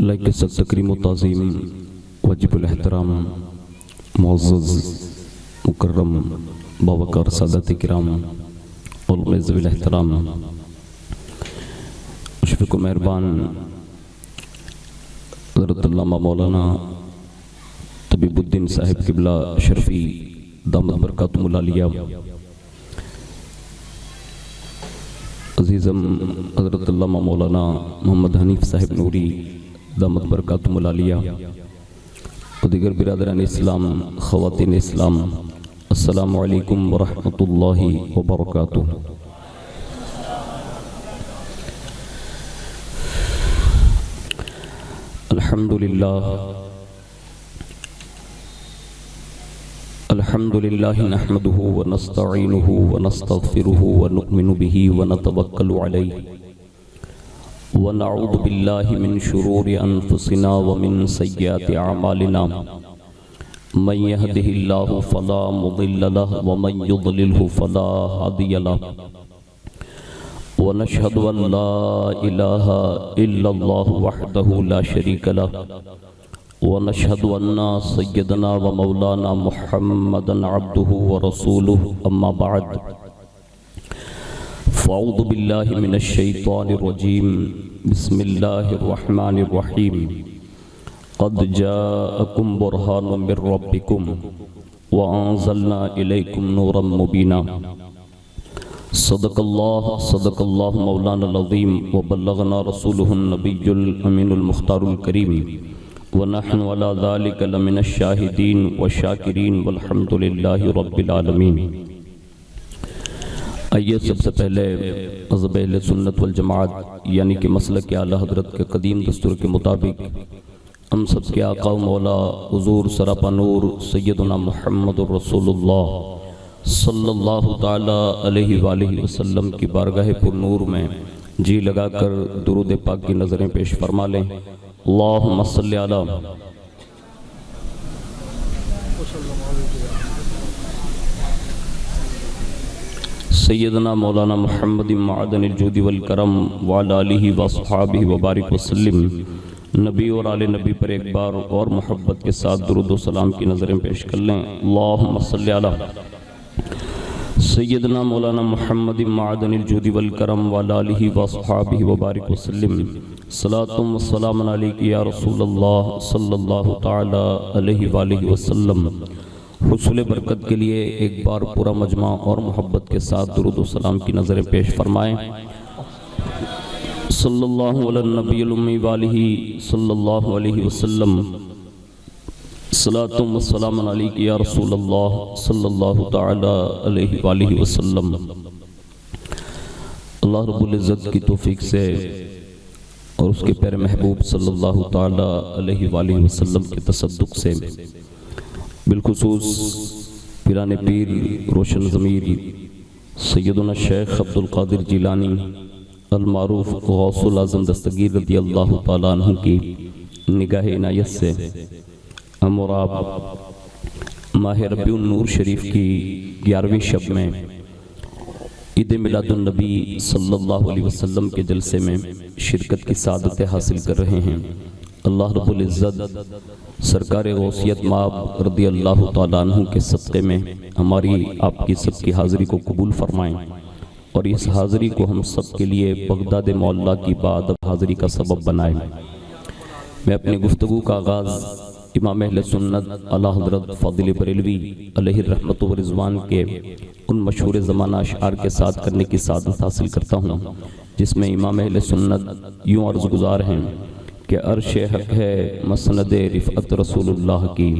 لائق سب تکریم و تعظیم واجب الاحترام معزز مکرم باوقار سادات کرام اور ذوی الاحترام مشفق و مہربان حضرت علامہ مولانا طبیب الدین صاحب قبلہ شرفی دامت برکاتہم العالیہ، عزیزم حضرت علامہ مولانا محمد حنیف صاحب نوری دامت برکاتہم العالیہ، و دیگر برادران اسلام، خواتین اسلام، السلام علیکم ورحمۃ اللہ وبرکاتہ۔ الحمدللہ نحمده ونستعینه ونستغفره ونؤمن به ونتوکل علیہ ونعوذ باللہ من شرور انفسنا ومن سیئات اعمالنا، من يهده الله فلا مضل له ومن يضلله فلا هادي له، ونشهد ان لا اله الا الله وحده لا شريك له، ونشهد ان سيدنا ومولانا محمدا عبده ورسوله، اما بعد فاعوذ بالله من الشيطان الرجيم، بسم الله الرحمن الرحيم، قد جاءكم برهان من ربكم وانزلنا اليكم نورا مبينا، صدق الله مولانا العظيم، وبلغنا رسوله النبي الامين المختار الكريم، ونحن على ذلك لمن الشاهدين والشاكرين والحمد لله رب العالمين۔ آئیے سب سے پہلے مذہب اہل سنت والجماعت یعنی کہ مسلک اعلی حضرت کے قدیم دستور کے مطابق ہم سب کے آقا و مولا حضور سراپا نور سیدنا محمد رسول اللہ صلی اللہ تعالی علیہ وآلہ وسلم کی بارگاہ پر نور میں جی لگا کر درود پاک کی نظریں پیش فرما لیں۔ اللہم صلی علی سیدنا مولانا محمد معدن الجود والکرم وعلی آلہ واصحابہ وبارک وسلم۔ نبی اور آل نبی پر ایک بار اور محبت کے ساتھ درود و سلام کی نظریں پیش کر لیں۔ اللہم صلی علی سیدنا مولانا محمد معدن الجود والکرم وعلی آلہ واصحابہ وبارک وسلم۔ صلاۃ و سلام علیک یا رسول اللہ صلی اللہ تعالی علیہ وآلہ وسلم۔ حصول برکت کے لیے ایک بار پورا مجمع اور محبت کے ساتھ درود و سلام کی نظریں پیش فرمائیں۔ صلی اللہ علی النبی الامی وآلہ صلی اللہ علیہ وسلم۔ صلاۃ و سلام علیک یا رسول اللہ صلی اللہ تعالی علیہ وآلہ وسلم۔ اللہ رب العزت کی توفیق سے اور اس کے پیر محبوب صلی اللہ تعالی علیہ وآلہ وسلم کے تصدق سے بالخصوص پیران پیر روشن ضمیر سیدنا شیخ عبد القادر جیلانی المعروف غوث العظم دستگیر رضی اللہ تعالیٰ عنہ کی نگاہ عنایت سے ہم اور آپ ماہ ربیع النور شریف کی 11ویں شب میں عید میلاد النبی صلی اللہ علیہ وسلم کے جلسے میں شرکت کی سعادت حاصل کر رہے ہیں۔ اللہ رب العزت سرکار غوثیت مآب رضی اللہ تعالیٰ عنہ کے صدقے میں ہماری آپ کی سب کی حاضری کو قبول فرمائیں، اور اس حاضری کو ہم سب کے لیے بغداد معلیٰ کی بادب حاضری کا سبب بنائیں۔ میں اپنی گفتگو کا آغاز امام اہل سنت اعلیٰ حضرت فاضل بریلوی علیہ الرحمت و رضوان کے ان مشہور زمانہ اشعار کے ساتھ کرنے کی سعادت حاصل کرتا ہوں، جس میں امام اہل سنت یوں عرض گزار ہیں کہ عرش حق ہے مسند رفعت رسول اللہ کی،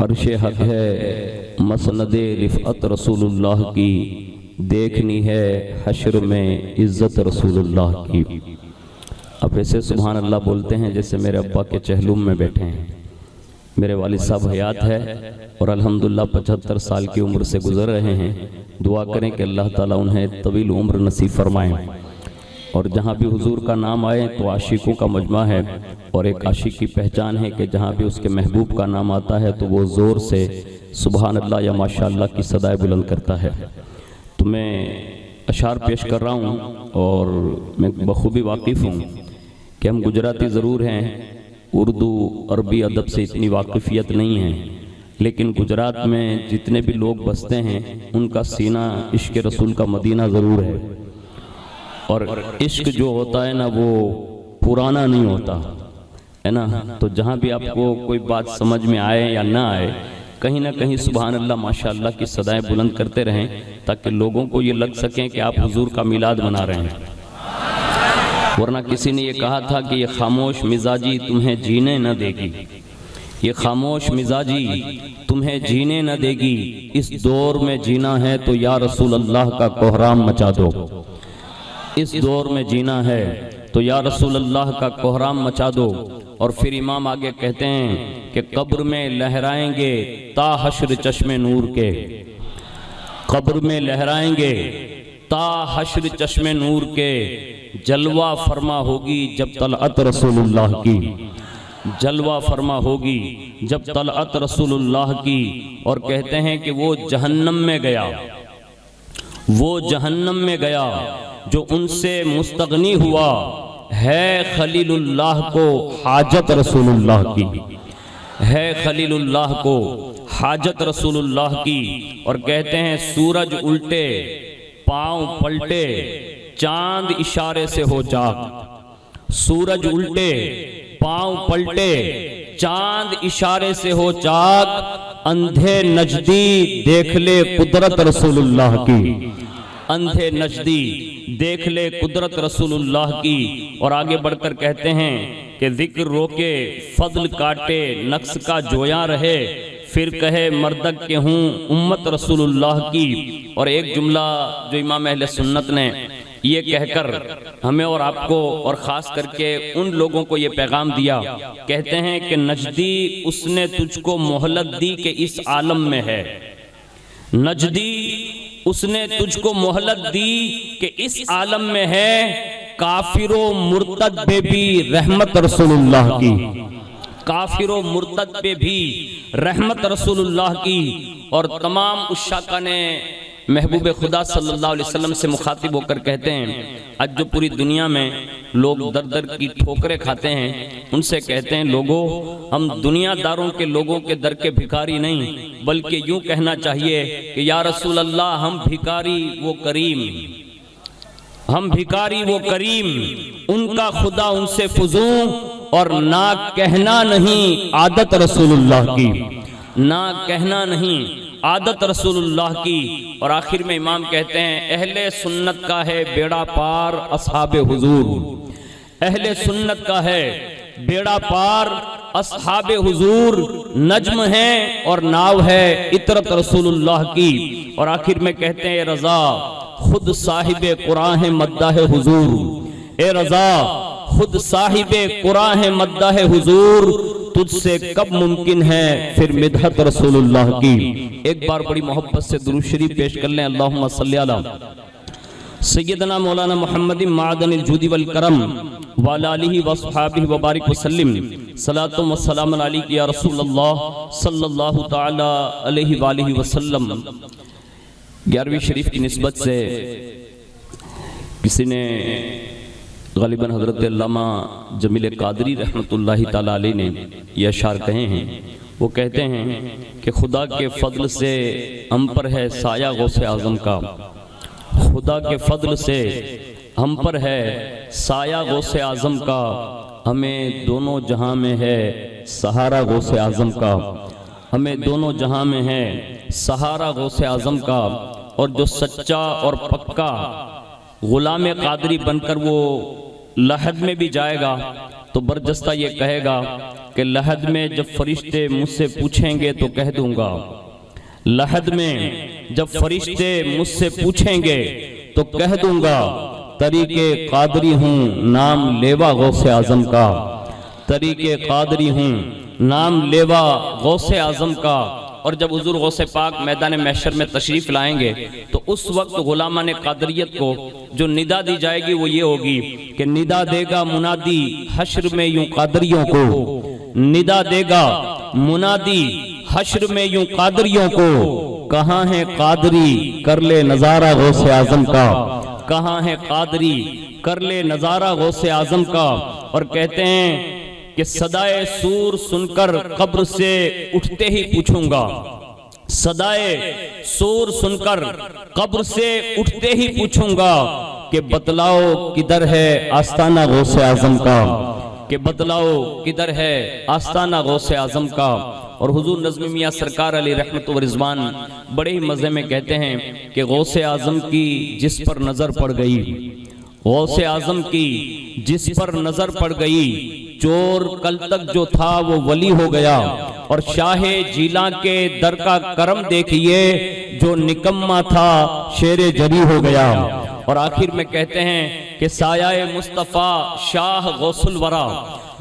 عرش حق ہے مسند رفعت رسول اللہ کی، دیکھنی ہے حشر میں عزت رسول اللہ کی۔ اب ایسے سبحان اللہ بولتے ہیں جیسے میرے ابا کے چہلوم میں بیٹھے ہیں۔ میرے والد صاحب حیات ہے اور الحمدللہ 75 سال کی عمر سے گزر رہے ہیں۔ دعا کریں کہ اللہ تعالیٰ انہیں طویل عمر نصیب فرمائیں، اور جہاں بھی حضور کا نام آئے تو عاشقوں کا مجمع ہے، اور ایک عاشق کی پہچان ہے کہ جہاں بھی اس کے محبوب کا نام آتا ہے تو وہ زور سے سبحان اللہ یا ماشاءاللہ کی صدائے بلند کرتا ہے۔ تو میں اشعار پیش کر رہا ہوں اور میں بخوبی واقف ہوں کہ کہ ہم گجراتی ضرور ہیں، اردو عربی ادب سے اتنی واقفیت نہیں ہے، لیکن گجرات میں جتنے بھی لوگ بستے ہیں ان کا سینہ عشق رسول کا مدینہ ضرور ہے، اور عشق جو ہوتا ہے نا وہ پرانا نہیں ہوتا ہے نا۔ تو جہاں بھی آپ کو کوئی بات سمجھ میں آئے یا نہ آئے، کہیں نہ کہیں سبحان اللہ ماشاءاللہ کی صدائیں بلند کرتے رہیں، تاکہ لوگوں کو یہ لگ سکیں کہ آپ حضور کا میلاد منا رہے ہیں۔ ورنہ کسی نے یہ کہا تھا کہ یہ خاموش مزاجی تمہیں جینے نہ دے گی، یہ خاموش مزاجی تمہیں جینے نہ دے گی، اس دور میں جینا ہے تو یا رسول اللہ کا کوہرام مچا دو، اس دور میں جینا ہے تو یا رسول اللہ کا کوہرام مچا دو۔ اور پھر امام آگے کہتے ہیں کہ قبر میں لہرائیں گے تا حشر چشم نور کے، قبر میں لہرائیں گے تا حشر چشم نور کے، جلوہ فرما ہوگی جب طلعت رسول اللہ کی، جلوہ فرما ہوگی جب طلعت رسول اللہ کی۔ اور کہتے ہیں کہ وہ جہنم میں گیا، وہ جہنم میں گیا جو ان سے مستغنی ہوا، ہے خلیل اللہ کو حاجت رسول اللہ کی، ہے خلیل اللہ کو حاجت رسول اللہ کی۔ اور کہتے ہیں سورج الٹے پاؤں پلٹے چاند اشارے سے ہو جاگ، سورج الٹے پاؤں پلٹے چاند اشارے سے ہو جاگ، اندھے نجدی دیکھ لے قدرت رسول اللہ کی، اندھے نجدی دیکھ لے قدرت رسول اللہ کی۔ اور آگے بڑھ کر کہتے ہیں کہ ذکر روکے فضل کاٹے نقص کا جویا رہے، پھر کہے مردک کے ہوں امت رسول اللہ کی۔ اور ایک جملہ جو امام اہل سنت نے یہ کہہ کر ہمیں اور آپ کو اور خاص کر کے ان لوگوں کو یہ پیغام دیا، کہتے ہیں کہ نجدی اس نے تجھ کو مہلت دی کہ اس عالم میں ہے، نجدی اس نے تجھ کو مہلت دی کہ اس عالم میں ہے، کافر و مرتد پہ بھی رحمت رسول اللہ کی، کافر و مرتد پہ بھی رحمت رسول اللہ کی۔ اور تمام عشاقہ نے محبوب خدا صلی اللہ علیہ وسلم سے مخاطب ہو کر کہتے ہیں، آج جو پوری دنیا میں لوگ در در کی ٹھوکریں کھاتے ہیں، ان سے کہتے ہیں لوگوں ہم دنیا داروں کے لوگوں کے در کے بھکاری نہیں، بلکہ یوں کہنا چاہیے کہ یا رسول اللہ ہم بھکاری وہ کریم، ہم بھکاری وہ کریم، ان کا خدا ان سے فزوں، اور نہ کہنا نہیں عادت رسول اللہ کی، نہ کہنا نہیں عادت رسول اللہ کی۔ اور آخر میں امام کہتے ہیں اہل سنت کا ہے بیڑا پار اصحاب حضور، اہل سنت کا ہے بیڑا پار اصحاب حضور، نجم ہے اور ناو ہے عطرت رسول اللہ کی۔ اور آخر میں کہتے ہیں اے رضا خود صاحب قرآن ہے مداح حضور، اے رضا خود صاحب قرآن ہے مداح حضور، تجھ سے کب ممکن ہے پھر مدحت رسول اللہ کی۔ ایک بار بڑی محبت سے درود شریف پیش کر لیں، اللہم صلی علی سیدنا مولانا محمد معدن الجود والکرم وعلی آلہ وصحابہ وبارک وسلم، صلاۃ و سلام علیک یا رسول اللہ صلی اللہ تعالی علیہ وآلہ وسلم۔ 11ویں شریف کی نسبت سے کسی نے غالباً حضرت علامہ جمیل قادری رحمۃ اللہ تعالیٰ علیہ نے یہ اشعار کہے ہیں، وہ کہتے ہیں کہ خدا کے فضل سے ہم پر ہے سایہ غوث اعظم کا، خدا کے فضل سے ہم پر ہے سایہ غوث اعظم کا، ہمیں دونوں جہاں میں ہے سہارا غوث اعظم کا، ہمیں دونوں جہاں میں ہے سہارا غوث اعظم کا۔ اور جو سچا اور پکا غلام قادری بن کر وہ لحد میں بھی جائے گا تو برجستہ یہ کہے گا کہ لحد میں جب فرشتے مجھ سے پوچھیں گے تو کہہ دوں گا، لحد میں جب فرشتے مجھ سے پوچھیں گے تو کہہ دوں گا، طریق قادری ہوں نام لیوا غوث اعظم کا، طریق قادری ہوں نام لیوا غوث اعظم کا۔ اور جب حضور غوث پاک میدان محشر میں تشریف لائیں گے تو اس وقت غلامان قادریت کو جو ندا دی جائے گی وہ یہ ہوگی کہ ندا دے گا منادی حشر میں یوں قادریوں کو، ندا دے گا منادی حشر میں یوں قادریوں کو، کہاں ہے قادری کر لے نظارہ غوث اعظم کا، کہاں ہے قادری کر لے نظارہ غوث اعظم کا۔ اور کہتے ہیں کہ صدائے سور سن کر قبر سے اٹھتے ہی پوچھوں گا، صدائے سور سن کر قبر سے اٹھتے ہی پوچھوں گا کہ بتلاؤ کدھر ہے آستانہ غوث اعظم کا، کہ بتلاؤ کدھر ہے آستانہ غوث اعظم کا۔ اور حضور نظم میاں سرکار علیہ رحمت و رضوان بڑے ہی مزے میں کہتے ہیں کہ غوث اعظم کی جس پر نظر پڑ گئی، غوث اعظم کی جس پر نظر پڑ گئی، چور کل تک جو تھا وہ ولی ہو گیا، اور شاہ جیلاں کے در کا کرم دیکھیے جو نکما تھا شیر جری ہو گیا۔ اور آخر میں کہتے ہیں کہ سایہ مصطفیٰ شاہ غوث الورا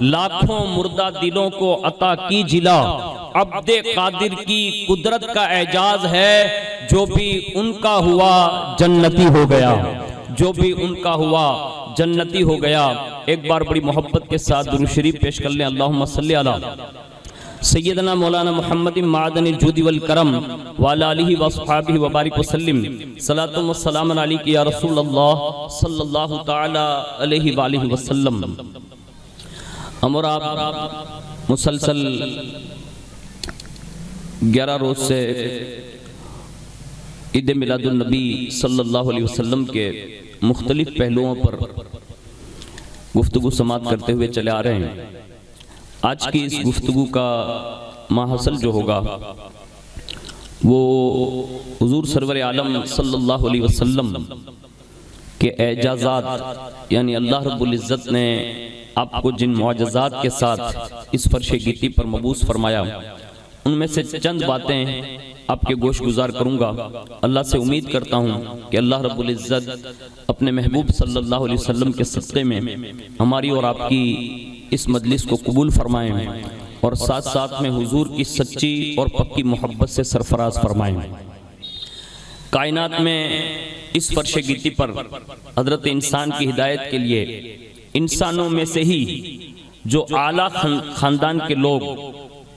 لاکھوں مردہ دلوں کو عطا کی جلا، عبد قادر کی قدرت کا اعجاز ہے، جو بھی ان کا ہوا جنتی ہو گیا، جو بھی ان کا ہوا جنتی ہو گیا۔ ایک بار بڑی محبت کے ساتھ درود شریف پیش کر لیں، اللہم صلی علی سیدنا مولانا محمد معدن الجود والکرم وعلی آلہ واصحابہ وبارک وسلم، صلاۃ و سلام علیک یا رسول اللہ صلی اللہ تعالی علیہ وآلہ وسلم۔ ہم اور آپ مسلسل 11 روز سے عید میلاد النبی صلی اللہ علیہ وسلم کے مختلف پہلوؤں پر گفتگو سماعت کرتے ہوئے چلے آ رہے ہیں۔ آج کی اس گفتگو کا ماحصل جو ہوگا وہ حضور سرور عالم صلی اللہ علیہ وسلم کے اعجازات، یعنی اللہ رب العزت نے آپ کو جن معجزات کے ساتھ اس فرش گیتی پر مبعوث فرمایا، ان میں سے چند باتیں آپ کے گوش گزار کروں گا۔ اللہ سے امید کرتا ہوں کہ اللہ رب العزت اپنے محبوب صلی اللہ علیہ وسلم کے صدقے میں ہماری اور آپ کی اس مجلس کو قبول فرمائیں، اور ساتھ ساتھ میں حضور کی سچی اور پکی محبت سے سرفراز فرمائیں۔ کائنات میں اس فرش گیتی پر حضرت انسان کی ہدایت کے لیے انسانوں میں سے ہی جو اعلیٰ خاندان کے لوگ،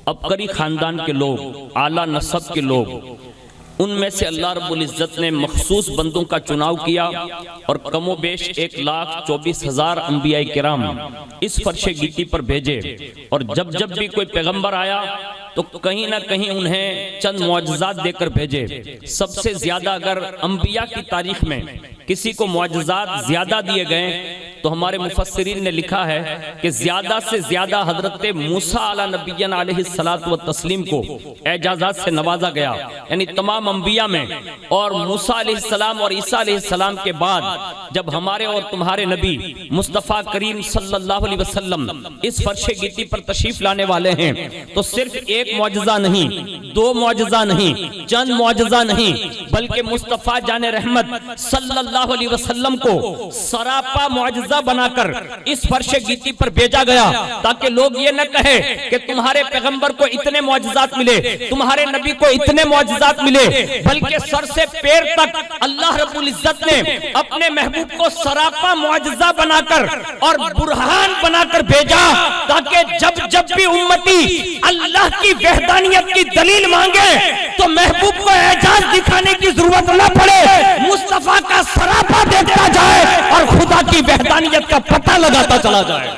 عبقری خاندان کے لوگ، اعلیٰ نسب کے لوگ، ان میں سے اللہ رب العزت نے مخصوص بندوں کا چناؤ کیا، اور کم و بیش 1,24,000 انبیاء کرام اس فرش گیتی پر بھیجے۔ اور جب جب بھی کوئی پیغمبر آیا تو کہیں نہ کہیں انہیں چند معجزات دے کر بھیجے۔ سب سے زیادہ اگر انبیاء کی تاریخ میں کسی کو معجزات زیادہ دیے گئے تو ہمارے مفسرین نے لکھا ہے کہ زیادہ سے زیادہ حضرت موسیٰ علیہ نبینا علیہ الصلاۃ والتسلیم کو اعجازات سے نوازا گیا، یعنی تمام انبیاء میں۔ اور موسیٰ علیہ السلام اور عیسیٰ علیہ السلام کے بعد جب ہمارے اور تمہارے نبی مصطفیٰ کریم صلی اللہ علیہ وسلم اس فرش گیتی پر تشریف لانے والے ہیں تو صرف ایک معجزہ نہیں، 2 معجزہ نہیں، چند معجزہ نہیں، بلکہ مصطفیٰ جان رحمت صلی اللہ علیہ وسلم کو سراپا معجزہ بنا کر اس فرش گیتی پر بھیجا گیا، تاکہ لوگ یہ نہ کہے کہ تمہارے پیغمبر کو اتنے معجزات ملے، تمہارے نبی کو اتنے معجزات ملے، بلکہ سر سے پیر تک اللہ رب العزت نے اپنے محبوب کو سراپا معجزہ بنا کر اور برہان بنا کر بھیجا، تاکہ جب جب بھی امتی اللہ کی وحدانیت کی دلیل مانگے تو محبوب کو اعجاز دکھانے کی ضرورت نہ پڑے، مصطفیٰ کا سراپا دیکھتا جائے اور خدا کی وحدانیت کا پتہ لگاتا چلا جائے۔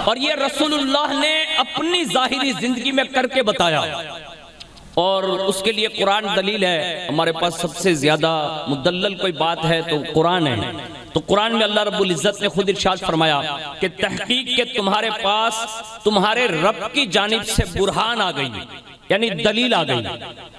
اور یہ رسول اللہ نے اپنی ظاہری زندگی میں کر کے بتایا، اور اس کے لیے قرآن دلیل ہے۔ ہمارے پاس سب سے زیادہ مدلل کوئی بات ہے تو قرآن ہے۔ تو قرآن میں اللہ رب العزت نے خود ارشاد فرمایا کہ تحقیق کے تمہارے پاس تمہارے رب کی جانب سے برہان آ گئی، یعنی دلیل آ گئی۔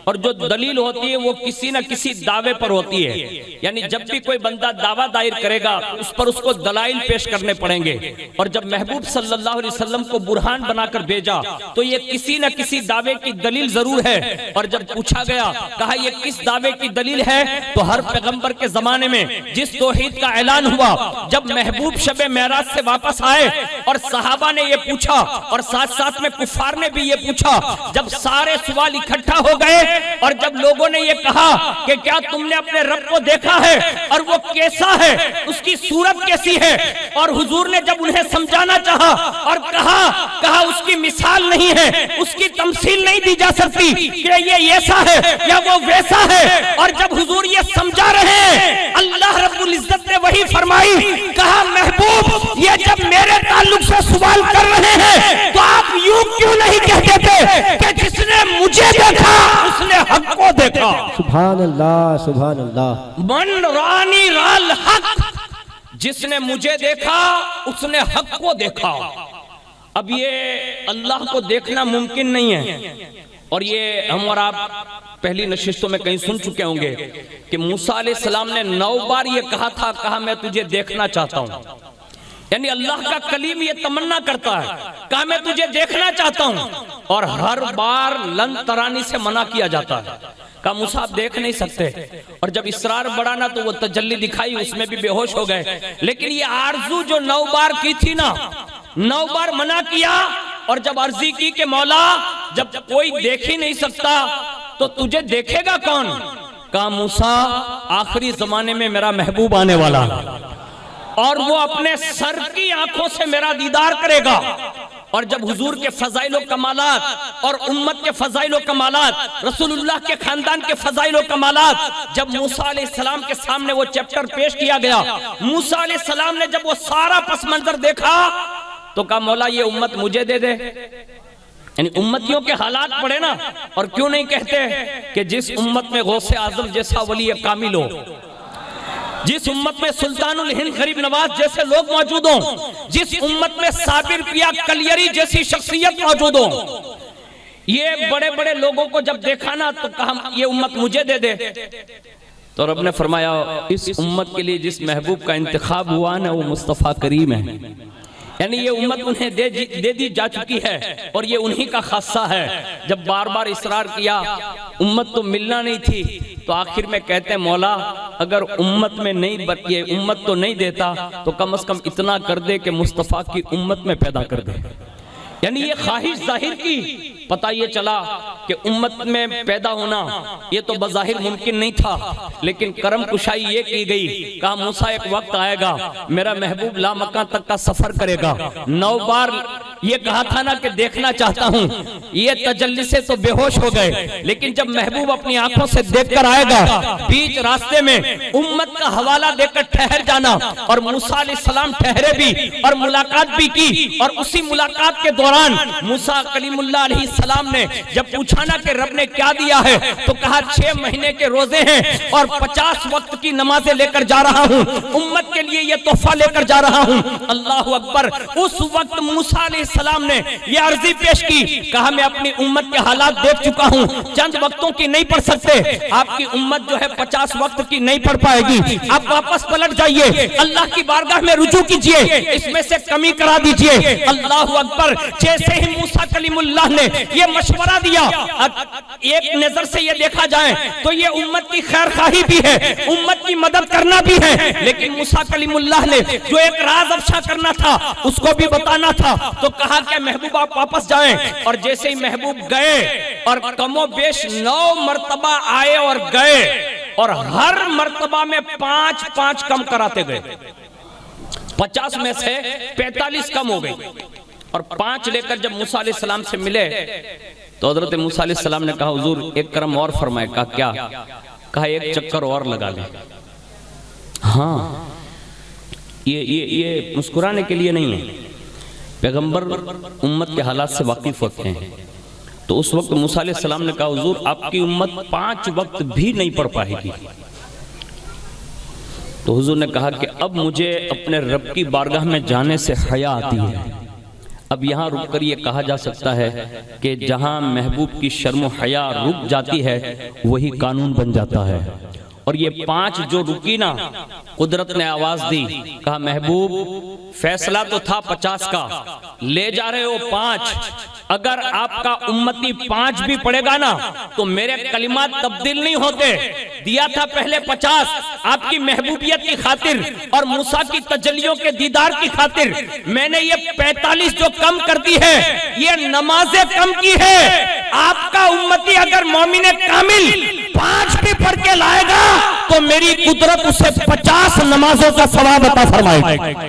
اور جو دلیل ہوتی ہے وہ کسی نہ کسی دعوے پر ہوتی ہے، یعنی جب بھی کوئی بندہ دعویٰ دائر کرے گا اس پر اس کو دلائل پیش کرنے پڑیں گے۔ اور جب محبوب صلی اللہ علیہ وسلم کو برہان بنا کر بھیجا تو یہ کسی نہ کسی دعوے کی دلیل ضرور ہے۔ اور جب پوچھا گیا، کہا یہ کس دعوے کی دلیل ہے، تو ہر پیغمبر کے زمانے میں جس توحید کا اعلان ہوا، جب محبوب شب معراج سے واپس آئے اور صحابہ نے یہ پوچھا اور ساتھ ساتھ میں کفار نے بھی یہ پوچھا، جب سارے سوال اکٹھا ہو گئے، اور جب لوگوں نے یہ کہا کہ کیا تم نے اپنے رب کو دیکھا ہے اور وہ کیسا ہے، اس کی صورت کیسی ہے، اور حضور نے جب انہیں سمجھانا چاہا اور کہا اس کی مثال نہیں ہے، اس کی تمثیل نہیں دی جا سکتی کہ یہ ایسا ہے یا وہ ویسا ہے، اور جب حضور یہ سمجھا رہے ہیں، اللہ رب العزت نے وہی فرمائی، کہا محبوب یہ جب میرے تعلق سے سوال کر رہے ہیں تو آپ یوں کیوں نہیں کہتے تھے کہ جس نے مجھے دیکھا اس نے حق کو دیکھا۔ سبحان اللہ سبحان اللہ۔ من رانی رال حق، جس نے مجھے دیکھا اس نے حق کو دیکھا۔ اب یہ اللہ کو دیکھنا ممکن نہیں ہے، اور یہ ہم اور آپ پہلی نشستوں میں کہیں سن چکے ہوں گے کہ موسیٰ علیہ السلام نے 9 بار یہ کہا میں تجھے دیکھنا چاہتا ہوں، یعنی اللہ کا کلیم یہ تمنا کرتا ہے، کہا میں تجھے دیکھنا چاہتا ہوں، اور ہر بار لن ترانی سے منع کیا جاتا ہے، کہا موسیٰ آپ دیکھ نہیں سکتے، اور جب اصرار بڑھا نا تو وہ تجلی دکھائی، اس میں بھی بے ہوش ہو گئے۔ لیکن یہ آرزو جو 9 بار کی تھی نا، 9 بار منع کیا، اور جب عرضی کی کہ مولا جب کوئی دیکھ ہی نہیں سکتا تو تجھے دیکھے گا کون؟ کہا موسیٰ آخری زمانے میں میرا محبوب آنے والا، اور وہ اپنے سر کی آنکھوں سے میرا دیدار کرے گا۔ اور جب حضور کے فضائل و کمالات اور امت کے فضائل و کمالات، رسول اللہ کے خاندان کے فضائل و کمالات جب موسیٰ علیہ السلام کے سامنے وہ چیپٹر پیش کیا گیا، موسیٰ علیہ السلام نے جب وہ سارا پس منظر دیکھا تو کہا مولا یہ امت مجھے دے دے، یعنی امتیوں کے حالات پڑے نا، اور کیوں نہیں کہتے کہ جس امت میں غوث اعظم جیسا ولی کامل ہو، جس امت میں سلطان الہند غریب نواز جیسے لوگ موجود ہوں، جس امت میں صابر پیا کلیری جیسی شخصیت موجود ہوں، یہ بڑے بڑے لوگوں کو جب دیکھا نا تو کہا یہ امت مجھے دے دے، تو رب نے فرمایا اس امت کے لیے جس محبوب کا انتخاب ہوا نا وہ مصطفیٰ کریم ہے، یعنی یہ امت انہیں دے دی جا چکی ہے، اور یہ انہی کا خاصہ ہے۔ جب بار بار اصرار کیا امت تو ملنا نہیں تھی، تو آخر میں کہتے ہیں مولا اگر امت میں نہیں یہ امت تو نہیں دیتا تو کم از کم اتنا کر دے کہ مصطفیٰ کی امت میں پیدا کر دے، یعنی یہ خواہش ظاہر کی۔ پتہ یہ چلا کہ امت میں پیدا ہونا یہ تو بظاہر ممکن نہیں تھا، لیکن کرم کشائی یہ کی گئی، کہا موسیٰ ایک وقت آئے گا میرا محبوب لامکان تک کا سفر کرے گا۔ 9 بار یہ کہا تھا نا کہ دیکھنا چاہتا ہوں، یہ تجلی سے تو بے ہوش ہو گئے، لیکن جب محبوب اپنی آنکھوں سے دیکھ کر آئے گا، بیچ راستے میں امت کا حوالہ دے کر ٹھہر جانا، اور موسیٰ علیہ السلام ٹھہرے بھی اور ملاقات بھی کی، اور اسی ملاقات کے دوران موسیٰ کلیم اللہ علیہ السلام نے جب پوچھا نا کہ رب نے کیا دیا ہے تو کہا 6 مہینے کے روزے ہیں اور 50 وقت کی نمازیں لے کر جا رہا ہوں، امت کے لیے یہ تحفہ لے کر جا رہا ہوں۔ اللہ اکبر۔ اس وقت موسیٰ علیہ السلام نے یہ عرضی پیش کی، کہا میں اپنی امت کے حالات دیکھ چکا ہوں، چند وقتوں کی نہیں پڑھ سکتے، آپ کی امت جو ہے 50 وقت کی نہیں پڑھ پائے گی، آپ واپس پلٹ جائیے، اللہ کی بارگاہ میں رجوع کیجئے، اس میں سے کمی کرا دیجئے۔ اللہ اکبر۔ جیسے ہی موسیٰ کلیم اللہ نے یہ مشورہ دیا، ایک نظر سے یہ دیکھا جائے تو یہ امت کی خیر خواہی بھی ہے، امت کی مدد کرنا بھی ہے، لیکن موسیٰ کلیم اللہ نے جو ایک راز افشا کرنا تھا اس کو بھی بتانا تھا، تو کہا کہ محبوب آپ واپس جائیں۔ اور جیسے ہی محبوب گئے، اور کم و بیش 9 مرتبہ آئے اور گئے، اور ہر مرتبہ میں 5 کم کراتے گئے، 50 میں سے 45 کم ہو گئی، اور 5 لے کر جب موسیٰ علیہ السلام سے ملے تو حضرت موسیٰ علیہ السلام نے کہا حضور ایک کرم اور فرمائے۔ کہا کیا؟ کہا ایک چکر اور لگا لیں۔ ہاں یہ مسکرانے کے لیے نہیں ہے، پیغمبر امت کے حالات سے واقف ہوتے ہیں۔ تو اس وقت موسیٰ علیہ السلام نے کہا حضور آپ کی امت 5 وقت بھی نہیں پڑھ پائے گی۔ تو حضور نے کہا کہ اب مجھے اپنے رب کی بارگاہ میں جانے سے حیا آتی ہے۔ اب یہاں رک کر یہ کہا جا سکتا ہے کہ جہاں محبوب کی شرم و حیا رک جاتی ہے وہی قانون بن جاتا ہے۔ اور یہ 5 جو رکی نا، قدرت نے آواز دی، کہا محبوب فیصلہ تو تھا 50 کا، لے جا رہے ہو 5، اگر آپ کا امتی 5 بھی پڑھے گا نا تو میرے کلمات تبدیل نہیں ہوتے۔ دیا تھا پہلے 50 آپ کی محبوبیت کی خاطر اور موسیٰ کی تجلیوں کے دیدار کی خاطر، میں نے یہ 45 جو کم کر دی ہے یہ نمازیں کم کی ہے۔ آپ کا امتی اگر مومن کامل 5 بھی پڑھ کے لائے گا تو میری قدرت اسے 50 نمازوں کا ثواب عطا فرمائے گی۔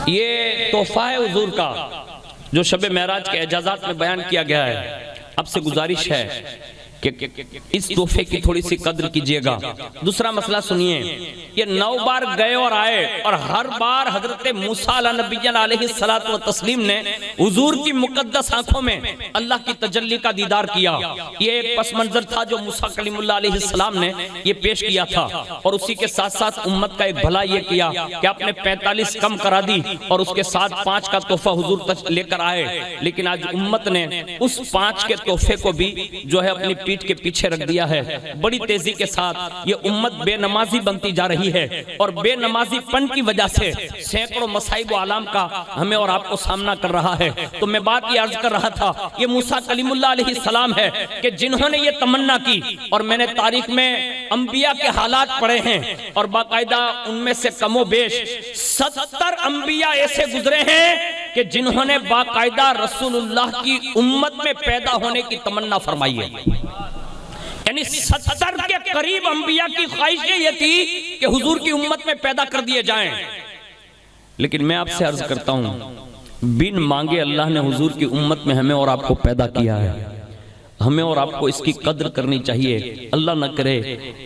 یہ تحفہ ہے حضور کا جو شب معراج کے اعجازات میں بیان کیا گیا ہے۔ اب سے گزارش ہے کہ اس تحفے کی تھوڑی سی قدر کیجئے گا۔ دوسرا مسئلہ سنیے، یہ 9 بار گئے اور آئے اور ہر بار حضرت موسیٰ علیہ نبینا علیہ الصلوۃ والتسلیم نے حضور کی مقدس آنکھوں میں اللہ کی تجلی کا دیدار کیا۔ یہ ایک پس منظر تھا جو موسیٰ کلیم اللہ علیہ السلام نے یہ پیش کیا تھا، اور اسی کے ساتھ ساتھ امت کا ایک بھلا یہ کیا کہ آپ نے 45 کم کرا دی اور اس کے ساتھ 5 کا تحفہ حضور لے کر آئے۔ لیکن آج امت نے اس 5 کے تحفے کو بھی جو ہے اپنی پیٹھ کے پیچھے رکھ دیا ہے۔ بڑی تیزی کے ساتھ یہ امت بے نمازی بنتی جا رہی ہے، اور بے نمازی پن کی وجہ سے سینکڑوں مصائب و آلام کا ہمیں اور آپ کو سامنا کر رہا ہے۔ تو میں بات یہ عرض کر رہا تھا، یہ موسیٰ کلیم اللہ علیہ السلام ہے کہ جنہوں نے یہ تمنا کی، اور میں نے تاریخ میں انبیاء کے حالات پڑھے ہیں، اور باقاعدہ ان میں سے کم و بیش 70 انبیاء ایسے گزرے ہیں کہ جنہوں نے باقاعدہ رسول اللہ کی امت میں پیدا ہونے کی تمنا فرمائی ہے۔ یعنی 70 کے قریب انبیاء کی خواہش یہ تھی کہ حضور کی امت میں پیدا کر دیے جائیں۔ لیکن میں آپ سے عرض کرتا ہوں، بن مانگے اللہ نے حضور کی امت میں ہمیں اور آپ کو پیدا کیا ہے۔ ہمیں اور آپ کو اس کی قدر کرنی چاہیے۔ اللہ نہ کرے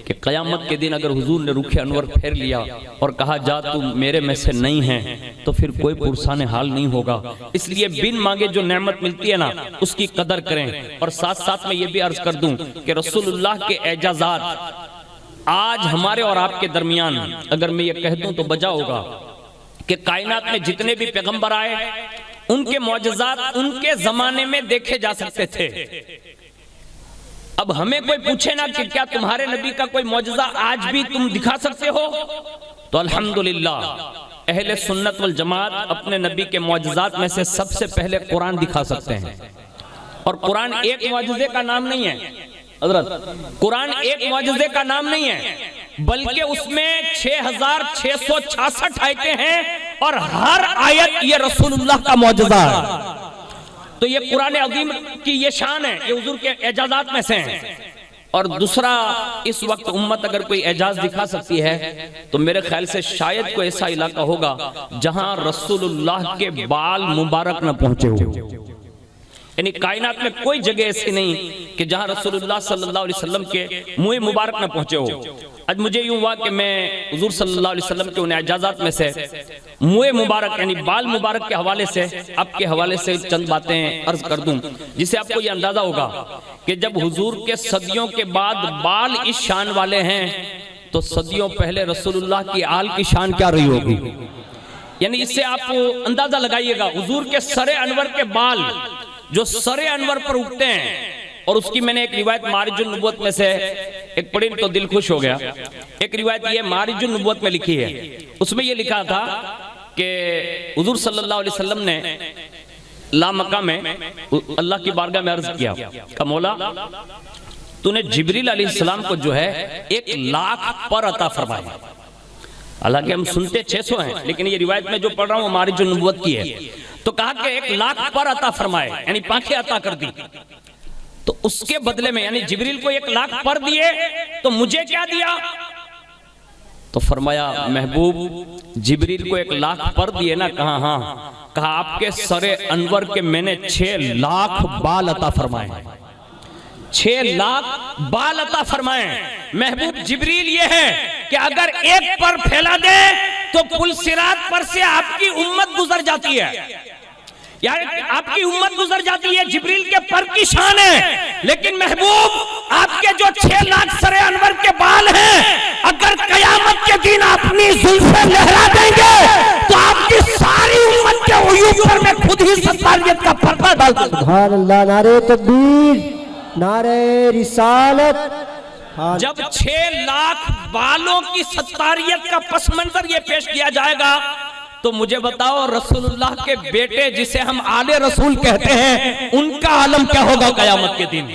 کہ قیامت کے دن اگر حضور نے رخ انور پھیر لیا اور کہا جا تم میرے میں سے نہیں ہیں، تو پھر کوئی پرسان حال نہیں ہوگا۔ اس لیے بن مانگے جو نعمت ملتی ہے نا، اس کی قدر کریں۔ اور ساتھ ساتھ میں یہ بھی عرض کر دوں کہ رسول اللہ کے اعجازات آج ہمارے اور آپ کے درمیان، اگر میں یہ کہہ دوں تو بجا ہوگا کہ کائنات میں جتنے بھی پیغمبر آئے ان کے معجزات ان کے زمانے میں دیکھے جا سکتے تھے۔ اب ہمیں کوئی پوچھے نا کہ کیا تمہارے نبی کا کوئی معجزہ آج بھی تم دکھا سکتے ہو، تو الحمدللہ اہل سنت والجماعت اپنے نبی کے معجزات میں سے سب سے پہلے قرآن دکھا سکتے ہیں۔ اور قرآن ایک معجزے کا نام نہیں ہے حضرت، قرآن ایک معجزے کا نام نہیں ہے، بلکہ اس میں 6666 آیتیں ہیں، اور ہر آیت یہ رسول اللہ کا معجزہ ہے۔ تو یہ قرآن عظیم کی یہ شان ہے، یہ حضور کے اعجازات میں سے ہیں۔ اور دوسرا، اس وقت امت اگر کوئی اعجاز دکھا سکتی ہے تو میرے خیال سے شاید کوئی ایسا علاقہ ہوگا جہاں رسول اللہ کے بال مبارک نہ پہنچے ہو۔ یعنی کائنات میں کوئی جگہ ایسی نہیں کہ جہاں رسول اللہ صلی اللہ علیہ وسلم کے منہ مبارک نہ پہنچے ہو۔ آج مجھے یوں ہوا کہ میں حضور صلی اللہ علیہ وسلم کے ان اعجازات میں سے منہ مبارک یعنی بال مبارک کے حوالے سے آپ کے حوالے سے چند باتیں عرض کر دوں، جس سے آپ کو یہ اندازہ ہوگا کہ جب حضور کے صدیوں کے بعد بال اس شان والے ہیں تو صدیوں پہلے رسول اللہ کی آل کی شان کیا رہی ہوگی۔ یعنی اس سے آپ اندازہ لگائیے گا، حضور کے سر انور کے بال جو سر انور پر اٹھتے ہیں، اور اس کی میں نے ایک روایت معارج النبوت میں سے ایک پڑھی تو دل خوش ہو گیا۔ ایک روایت یہ معارج النبوت میں لکھی ہے، اس میں یہ لکھا تھا کہ حضور صلی اللہ علیہ وسلم نے لامکہ میں اللہ کی بارگاہ میں عرض کیا کہ مولا تو نے جبریل علیہ السلام کو جو ہے 1,00,000 پر عطا فرمایا۔ حالانکہ ہم سنتے 600 ہیں، لیکن یہ روایت میں جو پڑھ رہا ہوں وہ معارج النبوت کی ہے۔ تو کہا کہ 1,00,000 پر عطا فرمائے، یعنی پانکھیں عطا کر دی۔ تو اس کے بدلے میں یعنی جبریل کو 1,00,000 پر دیے تو مجھے کیا دیا؟ تو فرمایا محبوب جبریل کو 1,00,000 پر دیے نا، کہا ہاں، کہا آپ کے سر انور کے میں نے 6,00,000 بال عطا فرمائے، 6,00,000 بال عطا فرمائے۔ محبوب جبریل یہ ہے کہ اگر ایک پر پھیلا دے تو پل صراط پر سے آپ کی امت گزر جاتی ہے، یعنی آپ کی امت گزر جاتی ہے، جبریل کے پر کی شان ہے۔ لیکن محبوب آپ کے جو 6,00,000 سر انور کے بال ہیں، اگر قیامت کے دن اپنی زلفیں لہرا دیں گے تو آپ کی ساری امت کے عیوب پر میں خود ہی ستاریت کا پردہ ڈال دوں۔ سبحان اللہ، نعرہ تکبیر، نعرہ رسالت۔ جب 6,00,000 بالوں کی ستاریت کا پس منظر یہ پیش کیا جائے گا تو مجھے بتاؤ رسول اللہ کے بیٹے جسے ہم آل رسول کہتے ہیں ان کا عالم کیا ہوگا قیامت کے دن۔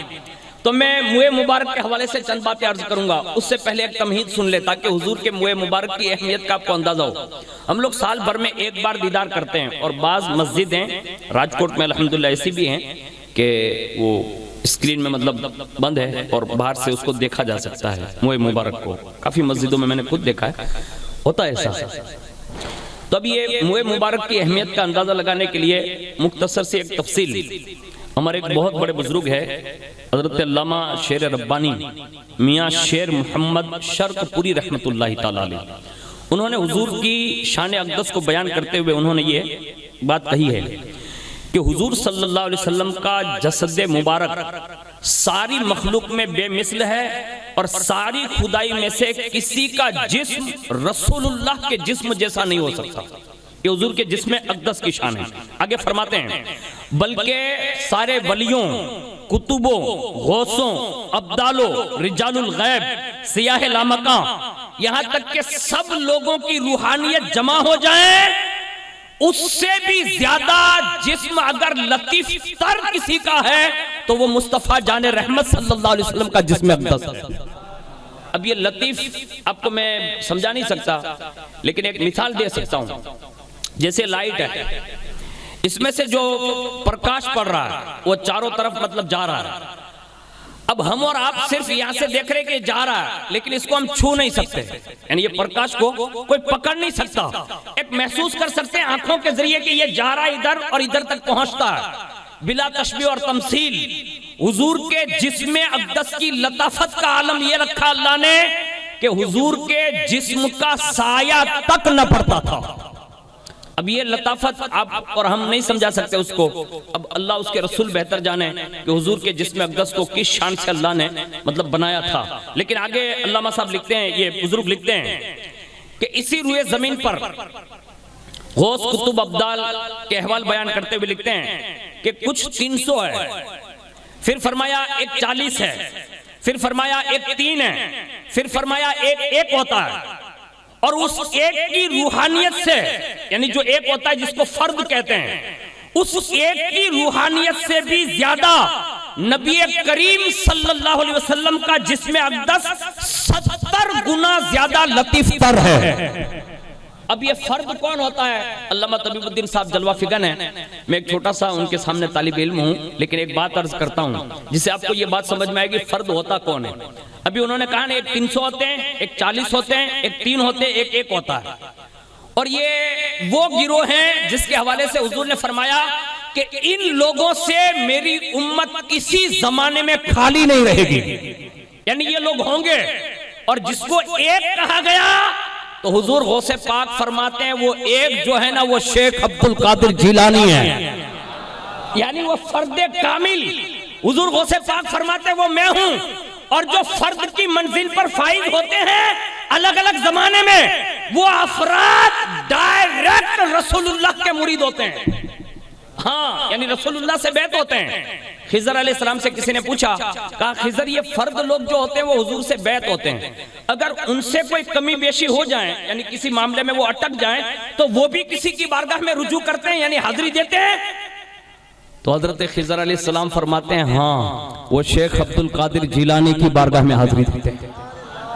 تو میں موئے مبارک کے حوالے سے چند باتیں عرض کروں گا، اس سے پہلے ایک تمہید سن لے تاکہ حضور کے موئے مبارک کی اہمیت کا آپ کو اندازہ ہو۔ ہم لوگ سال بھر میں ایک بار دیدار کرتے ہیں، اور بعض مسجدیں راجکوٹ میں الحمدللہ ایسی بھی ہیں کہ وہ اسکرین میں مطلب بند ہے اور باہر سے اس کو دیکھا جا سکتا ہے موئے مبارک کو، کافی مسجدوں میں نے خود دیکھا ہے، ہوتا ہے ایسا۔ تو اب یہ موئے مبارک کی اہمیت کا اندازہ لگانے کے لیے مختصر سے ایک تفصیل، ہمارے ایک بہت بڑے بزرگ ہے حضرت علامہ شیر ربانی میاں شیر محمد شرق پوری رحمت اللہ تعالی علیہ، انہوں نے حضور کی شان اقدس کو بیان کرتے ہوئے انہوں نے یہ بات کہی ہے کہ حضور صلی اللہ علیہ وسلم کا جسد مبارک ساری مخلوق میں بے مثل ہے، اور ساری خدائی میں سے کسی کا جسم رسول اللہ کے جسم جیسا نہیں ہو سکتا۔ یہ حضور کے جسم اقدس کی شان ہے۔ آگے فرماتے ہیں بلکہ سارے ولیوں، کتبوں، غوثوں، ابدالوں، رجال الغیب، سیاہ لامکاں، یہاں تک کہ سب لوگوں کی روحانیت جمع ہو جائیں، اس سے بھی زیادہ جسم اگر لطیف تر کسی کا ہے تو وہ مصطفیٰ جان رحمت صلی اللہ علیہ وسلم کا جسم اقدس ہے۔ اب یہ لطیف آپ کو میں سمجھا نہیں سکتا، لیکن ایک مثال دے سکتا ہوں۔ جیسے لائٹ ہے، اس میں سے جو پرکاش پڑ رہا ہے وہ چاروں طرف مطلب جا رہا ہے۔ اب ہم اور آپ صرف یہاں سے دیکھ رہے کہ جا رہا ہے، لیکن اس کو ہم چھو نہیں سکتے، یعنی یہ پرکاش کو کوئی پکڑ نہیں سکتا۔ ایک محسوس کر سکتے ہیں آنکھوں کے ذریعے کہ یہ جا رہا ہے ادھر اور ادھر تک پہنچتا ہے، بلا تشبیہ اور تمثیل۔ حضور کے جسم اقدس کی لطافت کا عالم یہ رکھا اللہ نے کہ حضور کے جسم کا سایہ تک نہ پڑتا تھا۔ اب یہ لطافت آپ اور ہم نہیں سمجھا سکتے اس کو، اب اللہ اس کے رسول بہتر جانے کہ حضور کے جسم اقدس کو کس شان سے اللہ نے مطلب بنایا تھا۔ لیکن آگے علامہ صاحب لکھتے ہیں، یہ بزرگ لکھتے ہیں کہ اسی روئے زمین پر غوث کتب ابدال کے احوال بیان کرتے ہوئے لکھتے ہیں کہ کچھ 300 ہے، پھر فرمایا ایک 40 ہے، پھر فرمایا ایک 3 ہے، پھر فرمایا ایک ہوتا ہے، اور اس ایک کی روحانیت سے، یعنی جو ایک ہوتا ہے جس کو فرد کہتے ہیں، اس ایک کی روحانیت سے بھی زیادہ نبی کریم صلی اللہ علیہ وسلم کا جسم اقدس 70 گنا زیادہ لطیف تر ہے۔ اب یہ فرد کون ہوتا ہے؟ علامہ طبیب الدین صاحب جلوہ فگن ہیں، میں ایک چھوٹا سا ان کے سامنے طالب علم ہوں، لیکن ایک بات عرض کرتا ہوں جس سے آپ کو یہ بات سمجھ میں آئے گی فرد ہوتا کون ہے۔ ابھی انہوں نے کہا نا ایک 300 ہوتے ہیں، ایک 40 ہوتے ہیں، ایک 3 ہوتے ہیں، ایک ہوتا ہے، اور یہ وہ گروہ ہیں جس کے حوالے سے حضور نے فرمایا کہ ان لوگوں سے میری امت کسی زمانے میں خالی نہیں رہے گی، یعنی یہ لوگ ہوں گے۔ اور جس کو ایک کہا گیا تو حضور غوث پاک فرماتے ہیں وہ ایک جو ہے نا وہ شیخ عبد القادر جیلانی ہے، یعنی وہ فرد کامل۔ حضور غوث پاک فرماتے ہیں وہ میں ہوں، اور جو فرد کی منزل پر فائز ہوتے ہیں الگ الگ زمانے میں، وہ افراد ڈائریکٹ رسول اللہ کے مرید ہوتے ہیں، ہاں یعنی رسول اللہ سے بیعت ہوتے ہیں۔ خضر علیہ السلام سے کسی نے پوچھا، کہا خضر یہ فرد لوگ جو ہوتے ہیں وہ حضور سے بیعت ہوتے ہیں، اگر ان سے کوئی کمی بیشی ہو جائیں یعنی کسی معاملے میں وہ اٹک جائیں تو وہ بھی کسی کی بارگاہ میں رجوع کرتے ہیں یعنی حاضری دیتے ہیں؟ تو حضرت خضر علیہ السلام فرماتے ہیں ہاں وہ شیخ عبد القادر جیلانی کی بارگاہ میں حاضری دیتے ہیں،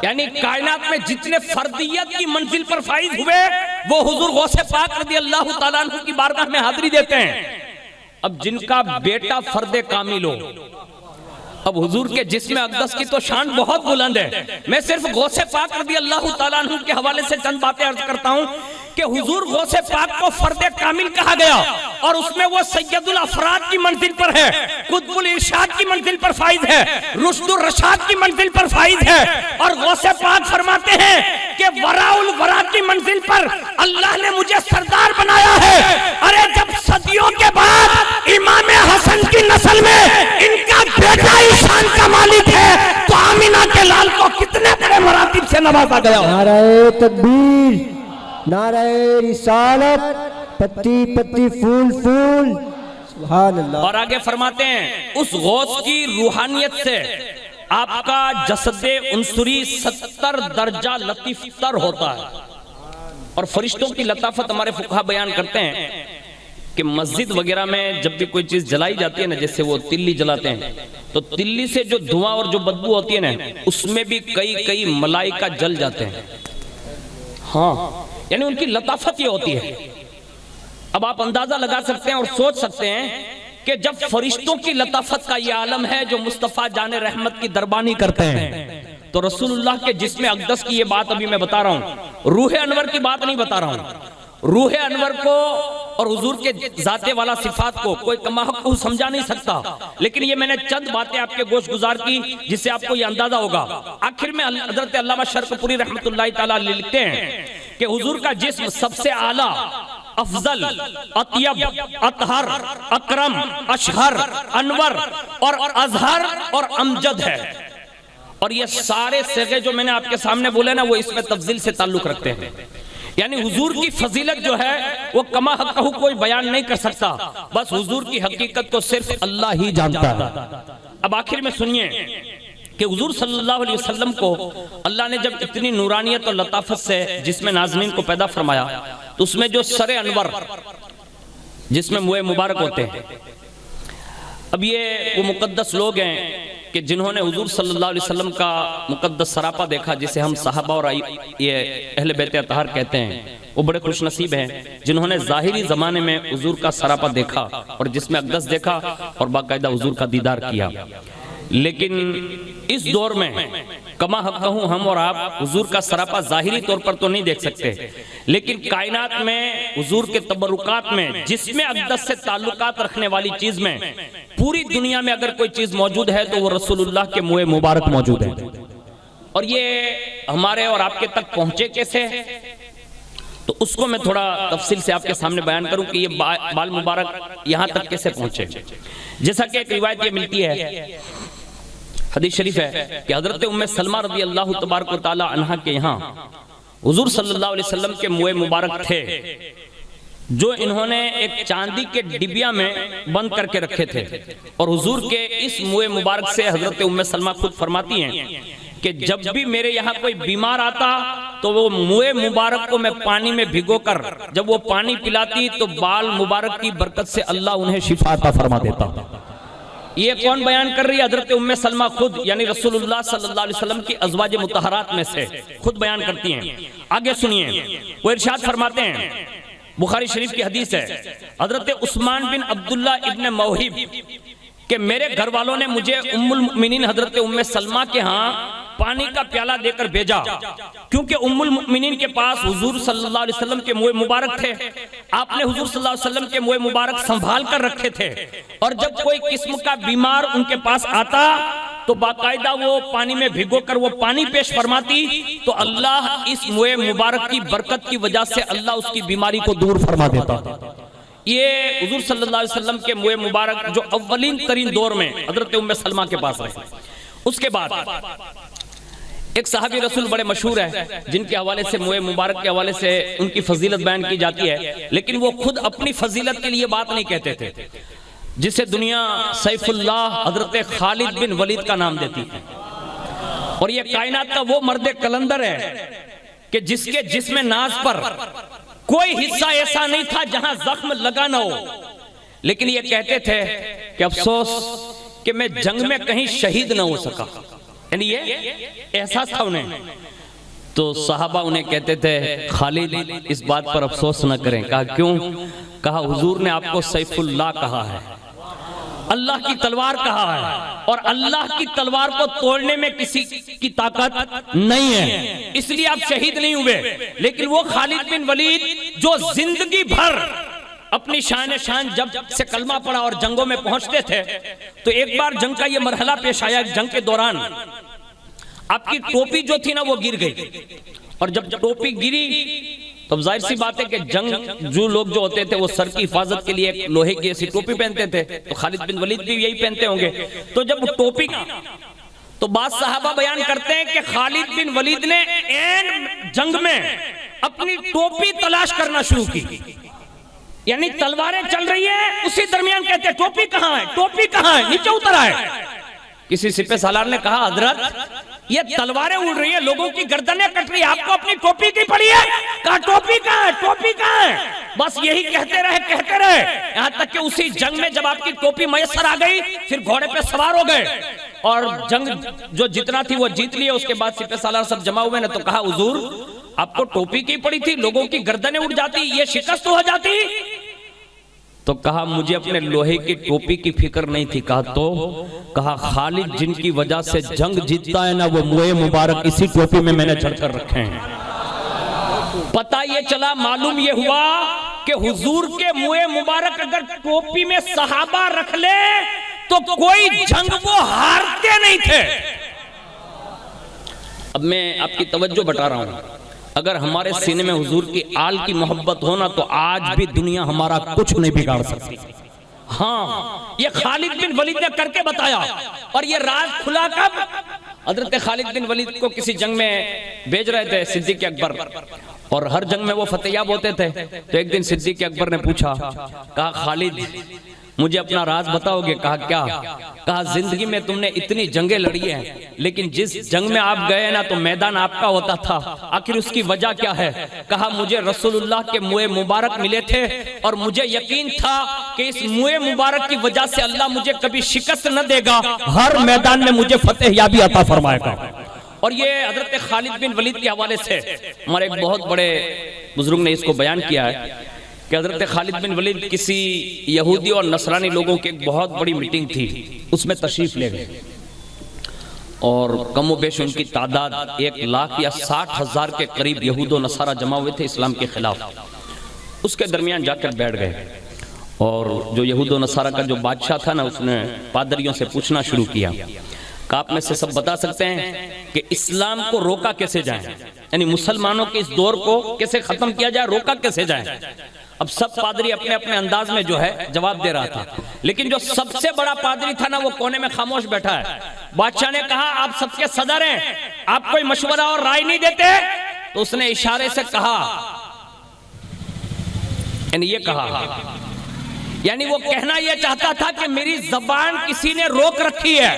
یعنی کائنات میں جتنے فردیت کی منزل پر فائز ہوئے وہ حضور غوث پاک رضی اللہ تعالیٰ عنہ کی بارگاہ میں حاضری دیتے ہیں۔ اب جن کا بیٹا فرد کامل ہو، اب حضور کے جسم اقدس کی تو شان بہت بلند ہے، میں صرف غوث پاک رضی اللہ تعالیٰ عنہ کے حوالے سے چند باتیں عرض کرتا ہوں کہ حضور غوث پاک کو فرد کامل کہا گیا، اور اس میں وہ سید الافراد کی منزل پر ہے، قطب الارشاد کی منزل پر فائز ہے، رشد الرشاد کی منزل پر فائز ہے، اور غوث پاک فرماتے ہیں کہ وراء الورا کی منزل پر اللہ نے مجھے سردار بنایا ہے۔ ارے جب صدیوں کے بعد امام حسن کی نسل میں ان کا بیٹا ہی شان کا مالک ہے تو آمینہ کے لال کو کتنے بڑے مراتب سے نوازا گیا۔ نعرہ تکبیر، نعرہ رسالت، پتی پتی پھول پھول، سبحان اللہ۔ اور آگے فرماتے ہیں اس غوث کی روحانیت سے آپ کا جسد عنصری 70 درجہ لطیف تر ہوتا ہے، اور فرشتوں کی لطافت ہمارے فقہا بیان کرتے ہیں کہ مسجد وغیرہ میں جب بھی کوئی چیز جلائی جاتی ہے نا، جیسے وہ تلی جلاتے ہیں تو تلی سے جو دھواں اور جو بدبو ہوتی ہے نا اس میں بھی کئی ملائکہ جل جاتے ہیں. ہاں یعنی ان کی لطافت یہ ہوتی ہے. اب آپ اندازہ لگا سکتے ہیں اور سوچ سکتے ہیں کہ جب فرشتوں کی لطافت کا یہ عالم ہے جو مصطفیٰ جان رحمت کی دربانی کرتے ہیں تو رسول اللہ کے جسم اقدس کی یہ بات ابھی میں بتا رہا ہوں, روح انور کی بات نہیں بتا رہا ہوں. روح انور کو اور حضور کے ذات والا صفات کو کوئی کما حق کو سمجھا نہیں سکتا, لیکن یہ میں نے چند باتیں آپ کے گوش گزار کی جس سے آپ کو یہ اندازہ ہوگا. آخر میں حضرت علامہ شرقپوری رحمت اللہ تعالیٰ لکھتے ہیں کہ حضور کا جسم سب سے اعلیٰ, افضل, اطیب, اطہر, اکرم, اشہر, انور اور اظہر اور امجد ہے. اور یہ سارے صیغے جو میں نے آپ کے سامنے بولے نا وہ اس میں تفضیل سے تعلق رکھتے ہیں. یعنی حضور کی فضیلت جو ہے وہ کما حق کوئی بیان نہیں کر سکتا, بس حضور کی حقیقت کو صرف اللہ ہی جانتا ہے. اب آخر میں سنیے کہ حضور صلی اللہ علیہ وسلم کو اللہ نے جب اتنی نورانیت اور لطافت سے جس میں ناظمین کو پیدا فرمایا تو اس میں جو سر انور جس میں منہ مبارک ہوتے ہیں, اب یہ وہ مقدس لوگ ہیں کہ جنہوں نے حضور صلی اللہ علیہ وسلم کا مقدس سراپا دیکھا, جسے ہم صحابہ اور یہ اہل بیت اطہار کہتے ہیں, وہ بڑے خوش نصیب ہیں جنہوں نے ظاہری زمانے میں حضور کا سراپا دیکھا اور جس میں اقدس دیکھا اور باقاعدہ حضور کا دیدار کیا. لیکن اس دور میں کما حق کہوں ہم اور آپ حضور کا سراپا ظاہری طور پر تو نہیں دیکھ سکتے, لیکن کائنات میں حضور کے تبرکات میں جس میں اقدس سے تعلقات رکھنے والی چیز میں پوری دنیا میں اگر کوئی چیز موجود ہے تو وہ رسول اللہ کے منہ مبارک موجود ہے. اور یہ ہمارے اور آپ کے تک پہنچے کیسے تو اس کو میں تھوڑا تفصیل سے آپ کے سامنے بیان کروں کہ یہ بال مبارک یہاں تک کیسے پہنچے. جیسا کہ ایک روایت یہ ملتی ہے, حدیث شریف ہے کہ حضرت ام سلمہ رضی اللہ تبارک و تعالی عنہا کے یہاں حضور صلی اللہ علیہ وسلم کے منہ مبارک تھے جو انہوں نے ایک چاندی کے ڈبیا میں بند کر کے رکھے تھے, اور حضور کے اس منہ مبارک سے حضرت ام سلمہ خود فرماتی ہیں کہ جب بھی میرے یہاں کوئی بیمار آتا تو وہ منہ مبارک کو میں پانی میں بھگو کر جب وہ پانی پلاتی تو بال مبارک کی برکت سے اللہ انہیں شفا عطا فرما دیتا. یہ کون بیان کر رہی ہے؟ حضرت ام سلمہ خود, یعنی رسول اللہ صلی اللہ علیہ وسلم کی ازواج مطہرات میں سے خود بیان کرتی ہیں. آگے سنیے, وہ ارشاد فرماتے ہیں, بخاری شریف کی حدیث ہے, حضرت عثمان بن عبداللہ ابن موہب کہ میرے گھر والوں نے مجھے ام المؤمنین حضرت ام سلمہ کے ہاں پانی کا پیالہ دے کر بھیجا, کیونکہ ام المؤمنین کے پاس حضور صلی اللہ علیہ وسلم کے منہ مبارک تھے. آپ نے حضور صلی اللہ علیہ وسلم کے منہ مبارک سنبھال کر رکھے تھے, اور جب کوئی قسم کا بیمار ان کے پاس آتا تو باقاعدہ وہ پانی میں بھگو کر وہ پانی پیش فرماتی تو اللہ اس منہ مبارک کی برکت کی وجہ سے اللہ اس کی بیماری کو دور فرما دیتا. یہ حضور صلی اللہ علیہ وسلم کے منہ مبارک جو اولین ترین دور میں حضرت ام سلمہ کے پاس رہے. اس کے بعد ایک صحابی رسول بڑے مشہور ہیں جن کے حوالے سے منہ مبارک کے حوالے سے ان کی فضیلت بیان کی جاتی ہے, لیکن وہ خود اپنی فضیلت کے لیے بات نہیں کہتے تھے, جسے دنیا سیف اللہ حضرت خالد بن ولید کا نام دیتی ہے. اور یہ کائنات کا وہ مرد کلندر ہے کہ جس کے جسم ناز پر کوئی حصہ ایسا نہیں تھا جہاں زخم لگا نہ ہو, لیکن یہ کہتے تھے کہ افسوس کہ میں جنگ میں کہیں شہید نہ ہو سکا. یعنی یہ احساس تھا انہیں. تو صحابہ انہیں کہتے تھے خالد اس بات پر افسوس نہ کریں. کہا کیوں؟ کہا حضور نے آپ کو سیف اللہ کہا ہے, اللہ کی تلوار کہا ہے, اور اللہ کی تلوار کو توڑنے میں کسی کی طاقت نہیں ہے, اس لیے آپ شہید نہیں ہوئے. لیکن وہ خالد بن ولید جو زندگی بھر اپنی شان جب سے کلمہ پڑھا اور جنگوں میں پہنچتے تھے تو ایک بار جنگ کا یہ مرحلہ پیش آیا, جنگ کے دوران آپ کی ٹوپی جو تھی نا وہ گر گئی, اور جب ٹوپی گری تو ظاہر سی بات ہے کہ جنگ جو لوگ جو ہوتے تھے وہ سر کی حفاظت کے لیے ایک لوہے کی ایسی ٹوپی پہنتے تھے, تو خالد بن ولید بھی یہی پہنتے ہوں گے. تو جب ٹوپی تو بعض صحابہ بیان کرتے ہیں کہ خالد بن ولید نے این جنگ میں اپنی ٹوپی تلاش کرنا شروع کی, یعنی تلواریں چل رہی ہیں اسی درمیان کہتے ہیں ٹوپی کہاں ہے, ٹوپی کہاں ہے, نیچے اتر آئے. کسی سپہ سالار نے کہا حضرت یہ تلواریں اڑ رہی ہیں, لوگوں کی گردنیں کٹ رہی ہیں, آپ کو اپنی ٹوپی کی پڑی ہے؟ کہا ٹوپی کہاں ہے, ٹوپی کہاں ہے؟ بس یہی کہتے رہے یہاں تک کہ اسی جنگ میں جب آپ کی ٹوپی میسر آ گئی پھر گھوڑے پہ سوار ہو گئے اور جنگ جو جتنا تھی وہ جیت لیے. اس کے بعد سپہ سالار سب جمع ہوئے نے تو کہا حضور آپ کو ٹوپی کی پڑی تھی, لوگوں کی گردنیں اڑ جاتی, یہ شکست ہو جاتی. تو کہا مجھے اپنے لوہے کی ٹوپی کی فکر نہیں تھی. کہا خالد جن کی وجہ سے جنگ جیتتا ہے نا وہ موئے مبارک اسی ٹوپی میں نے چڑھ کر رکھے ہیں. پتہ یہ چلا, معلوم یہ ہوا کہ حضور کے موئے مبارک اگر ٹوپی میں صحابہ رکھ لے تو کوئی جنگ وہ ہارتے نہیں تھے. اب میں آپ کی توجہ بٹا رہا ہوں, اگر ہمارے سینے میں حضور کی آل کی محبت ہونا تو آج بھی دنیا ہمارا کچھ نہیں بگاڑ سکتی. ہاں یہ خالد بن ولید نے کر کے بتایا. اور یہ راز کھلا کب؟ حضرت خالد بن ولید کو کسی جنگ میں بھیج رہے تھے صدیق اکبر, اور ہر جنگ میں وہ فتح یاب ہوتے تھے. تو ایک دن صدیق اکبر نے پوچھا, کہا خالد مجھے اپنا راز بتاؤ گے؟ کہا کیا؟ کہا زندگی میں تم نے اتنی جنگیں لڑی ہیں لیکن جس جنگ میں آپ گئے نا تو میدان آپ کا ہوتا تھا, آخر اس کی وجہ کیا ہے؟ کہا مجھے رسول اللہ کے موئے مبارک ملے تھے اور مجھے یقین تھا کہ اس موئے مبارک کی وجہ سے اللہ مجھے کبھی شکست نہ دے گا, ہر میدان میں مجھے فتح یابی عطا فرمائے گا. اور یہ حضرت خالد بن ولید کے حوالے سے ہمارے ایک بہت بڑے بزرگ نے اس کو بیان کیا ہے کہ حضرت خالد بن ولید کسی یہودی اور نصرانی لوگوں کی ایک بہت بڑی میٹنگ تھی, اس میں تشریف لے گئے اور کم و بیش ان کی تعداد 1,00,000 یا 60,000 کے قریب یہود و نصارہ جمع ہوئے تھے اسلام کے خلاف. اس کے درمیان جا کر بیٹھ گئے اور جو یہود و نصارہ کا جو بادشاہ تھا نا اس نے پادریوں سے پوچھنا شروع کیا کہ آپ میں سے سب بتا سکتے ہیں کہ اسلام کو روکا کیسے جائیں, یعنی مسلمانوں کے اس دور کو کیسے ختم کیا جائے, روکا کیسے جائیں. اب سب پادری اپنے اپنے انداز میں جو ہے جواب دے رہا تھا, لیکن جو سب سے بڑا پادری تھا نا وہ کونے میں خاموش بیٹھا ہے. بادشاہ نے کہا آپ سب کے صدر ہیں, آپ کوئی مشورہ اور رائے نہیں دیتے؟ تو اس نے اشارے سے کہا, یعنی یہ کہا, یعنی وہ کہنا یہ چاہتا تھا کہ میری زبان کسی نے روک رکھی ہے,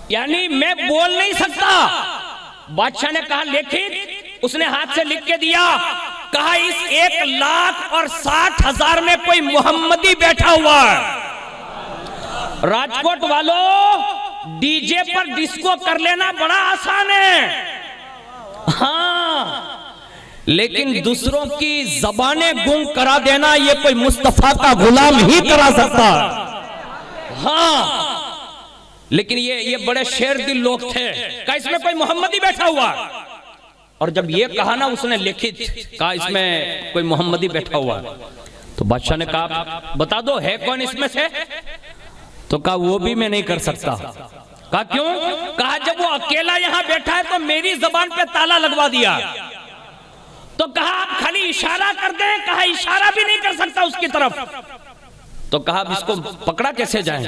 یعنی میں بول نہیں سکتا. بادشاہ نے کہا لکھت, اس نے ہاتھ سے لکھ کے دیا. کہا اس 1,60,000 میں کوئی محمدی بیٹھا ہوا ہے. راجکوٹ والوں ڈی جے پر ڈسکو کر لینا بڑا آسان ہے, ہاں لیکن دوسروں کی زبانیں گم کرا دینا یہ کوئی مصطفیٰ کا غلام ہی کرا سکتا ہے. ہاں لیکن یہ بڑے شیر دل لوگ تھے کہ اس میں کوئی محمدی بیٹھا ہوا. اور جب یہ کہا نا اس نے لکھت, کہا اس میں کوئی محمدی بیٹھا ہوا, تو بادشاہ نے کہا بتا دو ہے کون اس میں سے؟ تو کہا وہ بھی میں نہیں کر سکتا. کہا کیوں؟ کہا جب وہ اکیلا یہاں بیٹھا ہے تو میری زبان پہ تالا لگوا دیا. تو کہا آپ خالی اشارہ کر دیں, کہا اشارہ بھی نہیں کر سکتا اس کی طرف. تو کہا اب اس کو پکڑا کیسے جائیں؟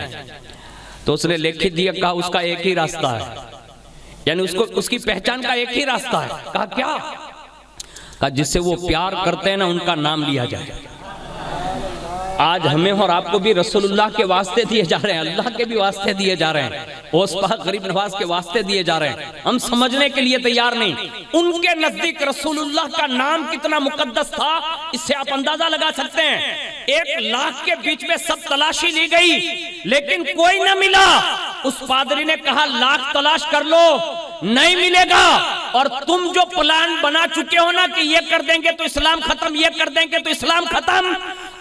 تو اس نے لکھ دیا, کہا اس کا ایک ہی راستہ ہے, یعنی اس کی پہچان کا ایک ہی راستہ ہے. کہا کیا؟ کہا جس سے وہ پیار کرتے ہیں نا ان کا نام لیا جائے. آج ہمیں اور آپ کو بھی رسول اللہ کے واسطے دیے جا رہے ہیں, اللہ کے بھی واسطے دیے جا رہے ہیں, اوس پاک غریب نواز کے واسطے دیے جا رہے ہیں. ہم سمجھنے کے لیے تیار نہیں. ان کے نزدیک رسول اللہ کا نام کتنا مقدس تھا اس سے آپ اندازہ لگا سکتے ہیں. 1,00,000 کے بیچ میں سب تلاشی لی گئی لیکن کوئی نہ ملا. اس پادری نے کہا 1,00,000 تلاش کر لو نہیں ملے گا, اور تم جو پلان بنا چکے ہو نا کہ یہ کر دیں گے تو اسلام ختم, یہ کر دیں گے تو اسلام ختم.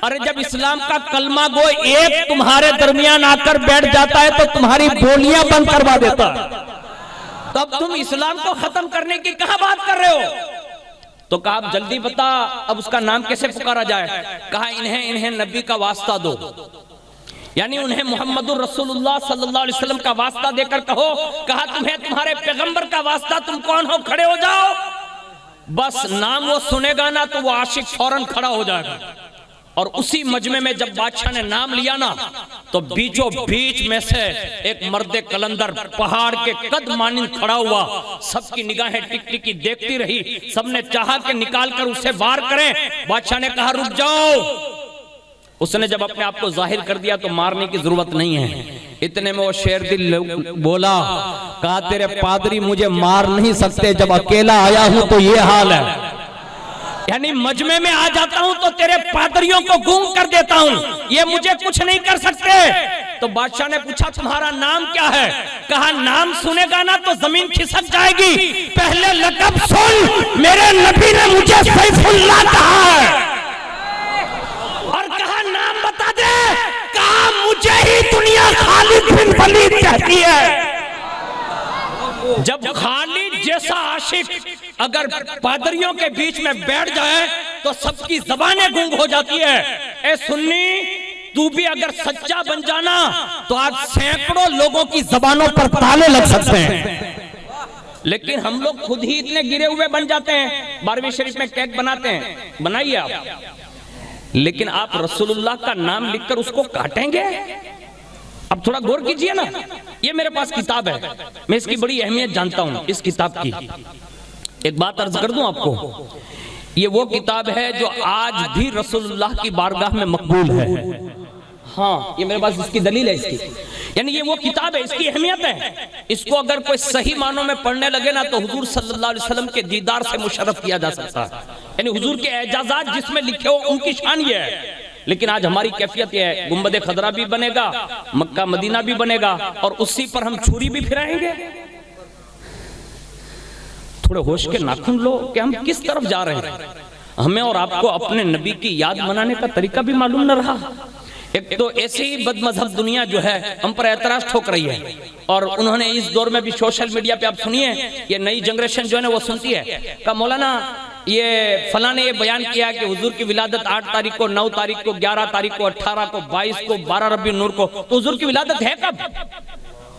ارے جب اسلام کا کلمہ گو ایک تمہارے درمیان آ کر بیٹھ جاتا ہے تو تمہاری بولیاں بند کروا دیتا ہے, تب تم اسلام کو ختم کرنے کی کہاں بات کر رہے ہو؟ تو کہا اب جلدی بتا اب اس کا نام کیسے پکارا جائے؟ کہا انہیں نبی کا واسطہ دو, یعنی انہیں محمد الرسول اللہ صلی اللہ علیہ وسلم کا واسطہ دے کر کہو. کہا تمہیں تمہارے پیغمبر کا واسطہ, تم کون ہو, کھڑے ہو جاؤ. بس نام وہ سنے گا نا تو وہ عاشق فوراً کھڑا ہو جائے گا. اور اسی مجمع میں جب بادشاہ نے نام لیا نا تو بیچوں بیچ میں سے ایک مرد کلندر پہاڑ کے قد مانند کھڑا ہوا. سب کی نگاہیں ٹک ٹکی دیکھتی رہی, سب نے چاہا کہ نکال کر اسے وار کریں. بادشاہ نے کہا رک جاؤ. اس نے جب اپنے آپ کو ظاہر کر دیا تو مارنے کی ضرورت نہیں ہے. اتنے میں وہ شیر دل بولا, کہا تیرے پادری مجھے مار نہیں سکتے, جب اکیلا آیا ہوں تو یہ حال ہے. یعنی مجمع میں آ جاتا ہوں تو تیرے پادریوں کو گونگ کر دیتا ہوں، یہ مجھے کچھ نہیں کر سکتے۔ تو بادشاہ نے پوچھا تمہارا نام کیا ہے؟ کہا نام سنے گا نا تو زمین کھسک جائے گی، پہلے لقب سن، میرے نبی نے مجھے سیف اللہ کہا ہے۔ اور کہا نام بتا دے، کہا مجھے ہی دنیا خالد بن ولید کہتی ہے۔ جب خالد جیسا عاشق اگر پادریوں کے بیچ میں بیٹھ جائے تو سب کی زبانیں گونگ ہو جاتی ہے۔ اے سنی، تو بھی اگر سچا بن جانا تو آج سینکڑوں لوگوں کی زبانوں پر تالے لگ سکتے ہیں، لیکن ہم لوگ خود ہی اتنے گرے ہوئے بن جاتے ہیں۔ 12ویں شریف میں کیک بناتے ہیں، بنائیے آپ، لیکن آپ رسول اللہ کا نام لکھ کر اس کو کاٹیں گے؟ اب تھوڑا غور کیجئے نا، یہ میرے پاس کتاب ہے، میں اس کی بڑی اہمیت جانتا ہوں اس کتاب کی۔ ایک بات عرض کر دوں آپ کو، یہ وہ کتاب ہے جو آج بھی رسول اللہ کی بارگاہ میں مقبول ہے۔ ہاں، یہ میرے پاس اس کی دلیل ہے اس کی، یعنی یہ وہ کتاب ہے، اس کی اہمیت ہے۔ اس کو اگر کوئی صحیح معنوں میں پڑھنے لگے نا تو حضور صلی اللہ علیہ وسلم کے دیدار سے مشرف کیا جا سکتا ہے، یعنی حضور کے اعجازات جس میں لکھے ہو ان کی شان یہ ہے۔ لیکن آج ہماری کیفیت یہ ہے، گنبد خضرا بھی بنے گا، مکہ مدینہ بھی بنے گا، اور اسی پر ہم چھری بھی پھرائیں گے۔ تھوڑے ہوش کے ناخن لو کہ ہم کس طرف جا رہے ہیں۔ ہمیں اور آپ کو اپنے نبی کی یاد منانے کا طریقہ بھی معلوم نہ رہا۔ ایک تو ایسی ہی بد مذہب دنیا جو ہے ہم پر اعتراض ٹھوک رہی ہے، اور انہوں نے اس دور میں بھی سوشل میڈیا پہ آپ سنیے، یہ نئی جنریشن جو ہے نا وہ سنتی ہے کہ مولانا یہ فلاں نے یہ بیان کیا کہ حضور کی ولادت 8 تاریخ کو، 9 تاریخ کو، 11 تاریخ کو، 18 کو، 22 کو، 12 ربیع النور کو، تو حضور کی ولادت ہے کب؟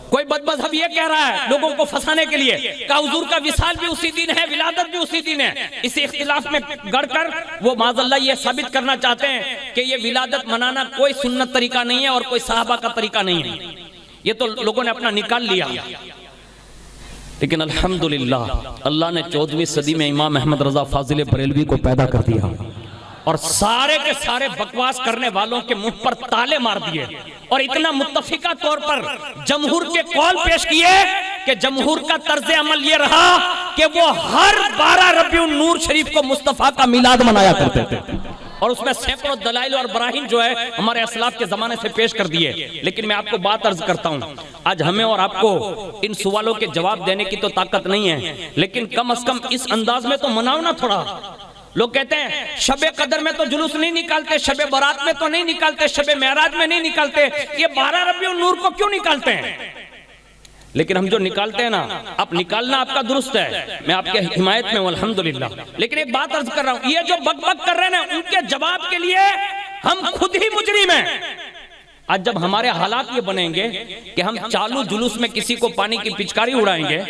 کوئی بد مذہب یہ کہہ رہا ہے لوگوں کو پھنسانے کے لیے کہ حضور کا وصال بھی اسی دن ہے، ولادت بھی اسی دن ہے۔ اسی اختلاف میں گڑ کر وہ معاذ اللہ یہ ثابت کرنا چاہتے ہیں کہ یہ ولادت منانا کوئی سنت طریقہ نہیں ہے اور کوئی صحابہ کا طریقہ نہیں ہے، یہ تو لوگوں نے اپنا نکال لیا۔ لیکن الحمدللہ اللہ نے 14ویں صدی میں امام احمد رضا فاضل بریلوی کو پیدا کر دیا، اور سارے کے سارے بکواس کرنے والوں کے منہ پر تالے مار دیے، اور اتنا متفقہ طور پر جمہور کے قول پیش کیے کہ جمہور کا طرز عمل یہ رہا کہ وہ ہر 12 ربیع النور شریف کو مصطفیٰ کا میلاد منایا کرتے تھے، اور اس میں سینکڑوں دلائل اور براہین جو ہے ہمارے اسلاف کے زمانے سے پیش کر دیے۔ لیکن میں آپ کو بات عرض کرتا ہوں، آج ہمیں اور آپ کو ان سوالوں کے جواب دینے کی تو طاقت نہیں ہے، لیکن کم از کم اس انداز میں تو مناؤ نا تھوڑا۔ لوگ کہتے ہیں شب قدر میں تو جلوس نہیں نکالتے، شب برات میں تو نہیں نکالتے، شب معراج میں نہیں نکالتے، یہ 12 ربیع النور کو کیوں نکالتے ہیں؟ لیکن ہم جو نکالتے ہیں نا، اب نکالنا آپ کا درست ہے، میں آپ کے حمایت میں ہوں الحمدللہ، لیکن ایک بات عرض کر رہا ہوں، یہ جو بک بک کر رہے ہیں ان کے جواب کے لیے ہم خود ہی مجرم ہیں۔ آج جب ہمارے حالات یہ بنیں گے کہ ہم چالو جلوس میں کسی کو پانی کی پچکاری اڑائیں گے،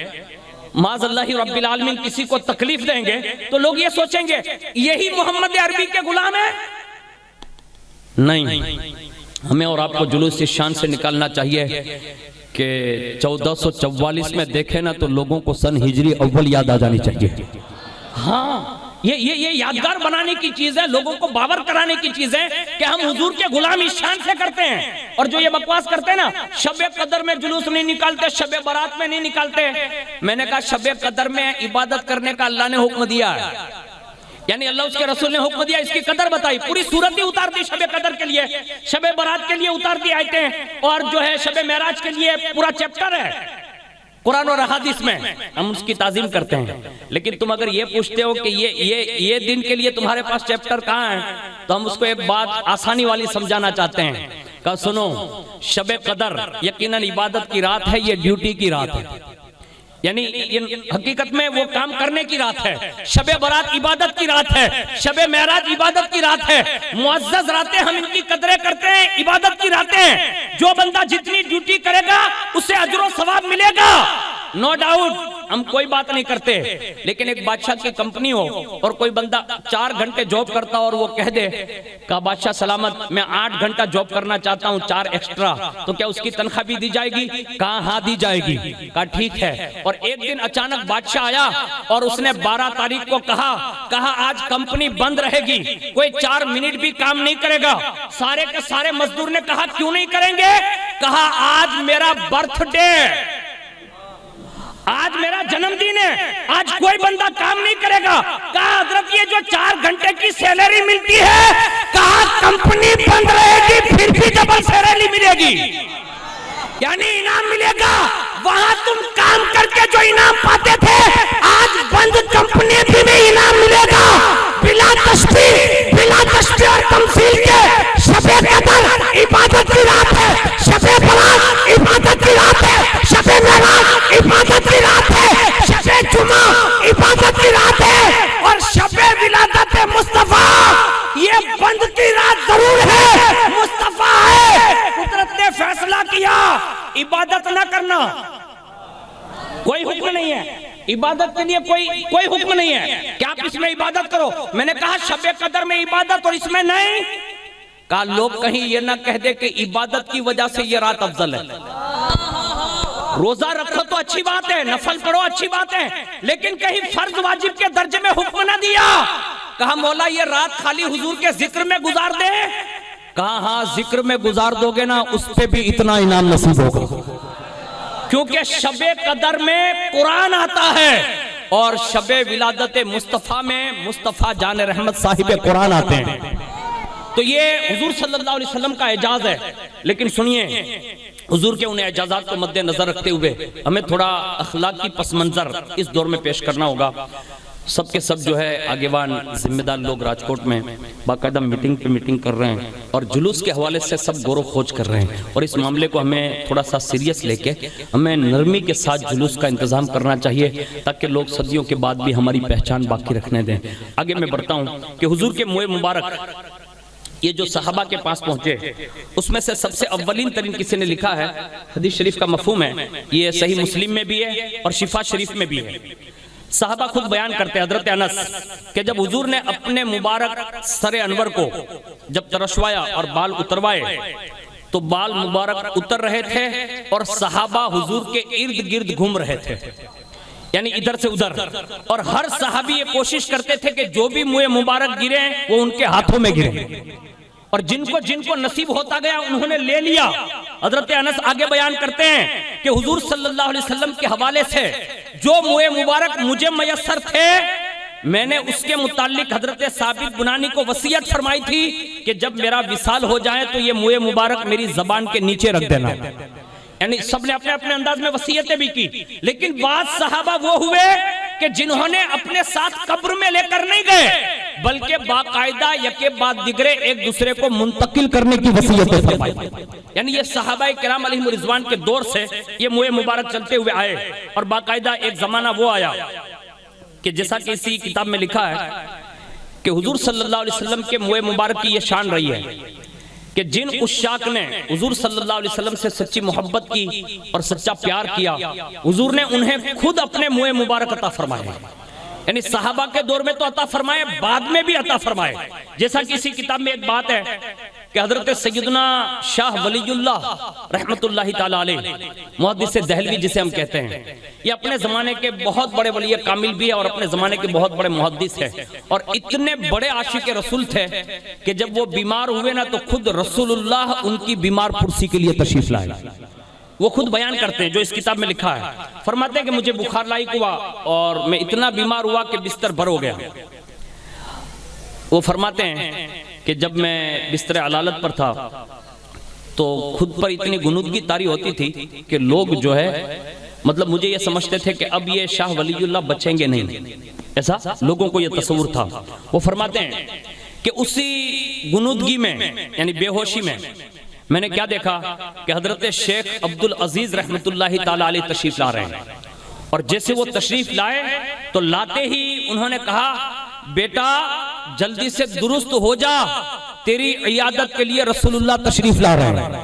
معاذ اللہ رب العالمین کسی کو تکلیف دیں گے، تو لوگ یہ سوچیں گے یہی محمد عربی کے غلام ہیں۔ نہیں، ہمیں اور آپ کو جلوس اس شان سے نکالنا چاہیے کہ 1444 میں دیکھیں نا تو لوگوں کو سن ہجری اول یاد آ جانی چاہیے۔ ہاں، یہ یادگار بنانے کی چیز ہے، لوگوں کو باور کرانے کی چیز ہے کہ ہم حضور کے غلام اس شان سے کرتے ہیں۔ اور جو یہ بکواس کرتے ہیں نا، شب قدر میں جلوس نہیں نکالتے، شب برات میں نہیں نکالتے، میں نے کہا شب قدر میں عبادت کرنے کا اللہ نے حکم دیا ہے، یعنی اللہ اس کے رسول نے حکم دیا، اس کی قدر بتائی، پوری صورت ہی اتار دی شب قدر کے لیے، شب برات کے لیے اتار دی آیتیں، اور جو ہے شب معراج کے لیے پورا چیپٹر ہے قرآن اور احادیث میں، ہم اس کی تعظیم کرتے ہیں۔ لیکن تم اگر یہ پوچھتے ہو کہ یہ دن کے لیے تمہارے پاس چیپٹر کہاں ہے، تو ہم اس کو ایک بات آسانی والی سمجھانا چاہتے ہیں کہ سنو، شب قدر یقیناً عبادت کی رات ہے، یہ ڈیوٹی کی رات ہے، یعنی حقیقت میں وہ کام کرنے کی رات ہے۔ شب برات عبادت کی رات ہے، شب معراج عبادت کی رات ہے، معزز راتیں ہم ان کی قدریں کرتے ہیں، عبادت کی راتیں ہیں۔ جو بندہ جتنی ڈیوٹی کرے گا اسے اجر و ثواب ملے گا، نو ڈاؤٹ، ہم کوئی بات نہیں کرتے۔ لیکن ایک بادشاہ کی کمپنی ہو اور کوئی بندہ 4 گھنٹے جاب کرتا اور وہ کہہ دے کہ بادشاہ سلامت میں 8 گھنٹہ جاب کرنا چاہتا ہوں 4 ایکسٹرا، تو کیا اس کی تنخواہ بھی دی جائے گی؟ کہا ہاں دی جائے گی، کہا ٹھیک ہے۔ اور ایک دن اچانک بادشاہ آیا اور اس نے 12 تاریخ کو کہا آج کمپنی بند رہے گی، کوئی 4 منٹ بھی کام نہیں کرے گا۔ سارے کے سارے مزدور نے کہا کیوں نہیں کریں گے؟ کہا آج میرا برتھ ڈے، آج میرا جنم دن ہے، آج کوئی بندہ کام نہیں کرے گا، کہا حضرت یہ جو 4 گھنٹے کی سیلری ملتی ہے، کہا کمپنی بند رہے گی پھر بھی ڈبل سیلری ملے گی، یعنی انعام ملے گا۔ وہاں تم کام کر کے جو انعام پاتے تھے، آج بند کمپنی بھی انعام ملے گا، بلا تشبیہ اور تمثیل کے۔ شب قدر عبادت کی رات ہے، شب برات عبادت کی رات ہے، شب معراج عبادت کی رات ہے، شب جمعہ عبادت کی رات ہے، اور شب ولادت مصطفیٰ یہ بند کی رات ضرور ہے، مصطفیٰ ہے۔ قدرت نے فیصلہ کیا عبادت نہ کرنا، کوئی حکم نہیں ہے عبادت کے لیے، کوئی حکم نہیں ہے کہ آپ اس میں عبادت کرو۔ میں نے کہا شب قدر میں عبادت اور اس میں نہیں، کہا لوگ کہیں یہ نہ کہہ دے کہ عبادت کی وجہ سے یہ رات افضل ہے۔ روزہ رکھو تو اچھی بات ہے، نفل پڑھو اچھی بات ہے، لیکن کہیں فرض واجب کے درجے میں حکم نہ دیا۔ کہا مولا یہ رات خالی حضور کے ذکر میں گزار دے، کہا ہاں ذکر میں گزار دو گے نا اس پہ بھی اتنا انعام نصیب ہوگا، کیونکہ شب قدر میں قرآن آتا ہے اور شب ولادت مصطفیٰ میں مصطفیٰ جان رحمت صاحب قرآن آتے ہیں۔ تو یہ حضور صلی اللہ علیہ وسلم کا اعجاز ہے، لیکن سنیے حضور کے ان اعجازات کو مد نظر رکھتے ہوئے ہمیں تھوڑا اخلاقی پس منظر اس دور میں پیش کرنا ہوگا۔ سب کے سب جو ہے آگیوان ذمہ دار لوگ راجکوٹ میں باقاعدہ میٹنگ پہ میٹنگ کر رہے ہیں اور جلوس کے حوالے سے سب غور و خوض کر رہے ہیں، اور اس معاملے کو ہمیں تھوڑا سا سیریس لے کے ہمیں نرمی کے ساتھ جلوس کا انتظام کرنا چاہیے تاکہ لوگ صدیوں کے بعد بھی ہماری پہچان باقی رکھنے دیں۔ آگے میں بڑھتا ہوں کہ حضور کے منہ مبارک یہ جو صحابہ کے پاس پہنچے اس میں سے سب سے اولین ترین کسی نے لکھا ہے، حدیث شریف کا مفہوم ہے، یہ صحیح مسلم میں بھی ہے اور شفا شریف میں بھی ہے۔ صحابہ خود بیان کرتے ہیں حضرت انس کہ جب حضور نے اپنے مبارک سر انور کو جب ترشوایا اور بال اتروائے تو بال مبارک اتر رہے تھے اور صحابہ حضور کے ارد گرد گھوم رہے تھے، یعنی ادھر سے ادھر، اور ہر صحابی یہ کوشش کرتے تھے کہ جو بھی منہ مبارک گرے وہ ان کے ہاتھوں میں گرے، اور جن کو نصیب ہوتا گیا انہوں نے لے لیا۔ حضرت انس آگے بیان کرتے ہیں کہ حضور صلی اللہ علیہ وسلم کے حوالے سے جو منہ مبارک مجھے میسر تھے میں نے اس کے متعلق حضرت ثابت بنانی کو وصیت فرمائی تھی کہ جب میرا وصال ہو جائے تو یہ منہ مبارک میری زبان کے نیچے رکھ دینا، یعنی سب نے اپنے اپنے انداز میں وصیتیں بھی کی، لیکن بعض صحابہ وہ ہوئے کہ جنہوں نے اپنے ساتھ قبر میں لے کر نہیں گئے بلکہ باقاعدہ یکے بعد دیگرے ایک دوسرے کو منتقل کرنے کی وصیتیں فرمائی، یعنی یہ صحابہ کرام علیہم رضوان کے دور سے یہ منہ مبارک چلتے ہوئے آئے، اور باقاعدہ ایک زمانہ وہ آیا کہ جیسا کہ اسی کتاب میں لکھا ہے کہ حضور صلی اللہ علیہ وسلم کے منہ مبارک کی یہ شان رہی ہے کہ جن عشاق نے حضور صلی اللہ علیہ وسلم سے سچی محبت کی اور سچا پیار کیا حضور نے انہیں خود اپنے منہ مبارک عطا فرمائے، یعنی صحابہ کے دور میں تو عطا فرمائے بعد میں بھی عطا فرمائے۔ جیسا کہ اسی کتاب میں ایک بات ہے کہ حضرت سیدنا شاہ ولی اللہ رحمت اللہ تعالیٰ علیہ محدث دہلوی جسے ہم کہتے ہیں، یہ اپنے زمانے کے بہت بڑے ولی کامل بھی ہے اور اپنے زمانے کے بہت بڑے محدث ہے، اور اتنے بڑے عاشق رسول تھے کہ جب وہ بیمار ہوئے نا تو خود رسول اللہ ان کی بیمار پرسی کے لیے تشریف لائے۔ وہ خود بیان کرتے ہیں جو اس کتاب میں لکھا ہے، فرماتے ہیں کہ مجھے بخار لاحق ہوا اور میں اتنا بیمار ہوا کہ بستر بھر ہو گیا۔ وہ فرماتے ہیں کہ جب میں بستر علالت پر تھا تو خود پر اتنی غنودگی طاری ہوتی تھی کہ لوگ جو ہے مطلب مجھے یہ سمجھتے تھے کہ اب یہ شاہ ولی اللہ بچیں گے نہیں، ایسا لوگوں کو یہ تصور تھا۔ وہ فرماتے ہیں کہ اسی غنودگی میں یعنی بے ہوشی میں نے کیا دیکھا کہ حضرت شیخ عبدالعزیز رحمت اللہ تعالیٰ علیہ تشریف لا رہے ہیں، اور جیسے وہ تشریف لائے تو لاتے ہی انہوں نے کہا بیٹا جلدی سے درست ہو جا، تیری عیادت کے لیے رسول اللہ تشریف لا رہے ہیں۔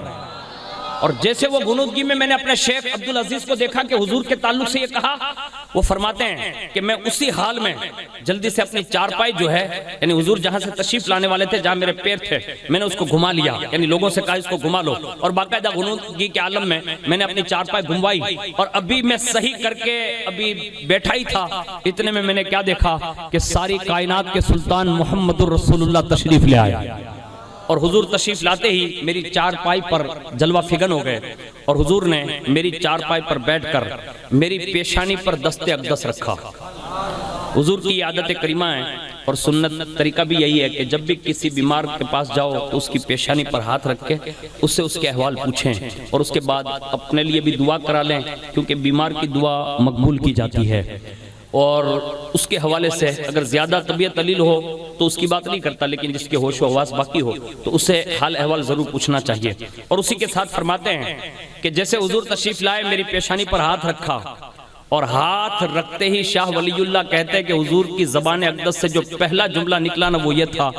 اور جیسے وہ غنودگی میں نے اپنے شیخ عبدالعزیز کو دیکھا کہ حضور کے تعلق سے یہ کہا، وہ فرماتے ہیں کہ میں اسی حال میں جلدی سے اپنی چارپائی جو ہے یعنی حضور جہاں سے تشریف لانے والے تھے جہاں میرے پیر تھے میں نے اس کو گھما لیا، یعنی لوگوں سے کہا اس کو گھما لو، اور باقاعدہ غنودگی کے عالم میں نے اپنی چارپائی گھموائی، اور ابھی میں صحیح کر کے ابھی بیٹھا ہی تھا اتنے میں نے کیا دیکھا کہ ساری کائنات کے سلطان محمد الرسول اللہ تشریف لے آیا، اور حضور تشریف لاتے ہی میری چارپائی پر جلوہ فگن ہو گئے اور حضور نے میری چارپائی پر بیٹھ کر میری پیشانی پر دست اقدس رکھا۔ حضور کی یہ عادت کریمہ ہے اور سنت طریقہ بھی یہی ہے کہ جب بھی کسی بیمار کے پاس جاؤ تو اس کی پیشانی پر ہاتھ رکھ کے اس سے اس کے احوال پوچھیں اور اس کے بعد اپنے لیے بھی دعا کرا لیں، کیونکہ بیمار کی دعا مقبول کی جاتی ہے۔ اور اس کے حوالے سے اگر زیادہ طبیعت علیل ہو تو اس کی بات نہیں کرتا، لیکن جس کے ہوش و حواس باقی ہو تو اس سے حال احوال ضرور پوچھنا چاہیے۔ اور اسی کے ساتھ فرماتے ہیں کہ جیسے حضور تشریف لائے میری پیشانی پر ہاتھ رکھا اور ہاتھ رکھتے ہی شاہ ولی اللہ کہتے ہیں کہ حضور کی زبان اقدس سے جو پہلا جملہ نکلا نا وہ یہ تھا،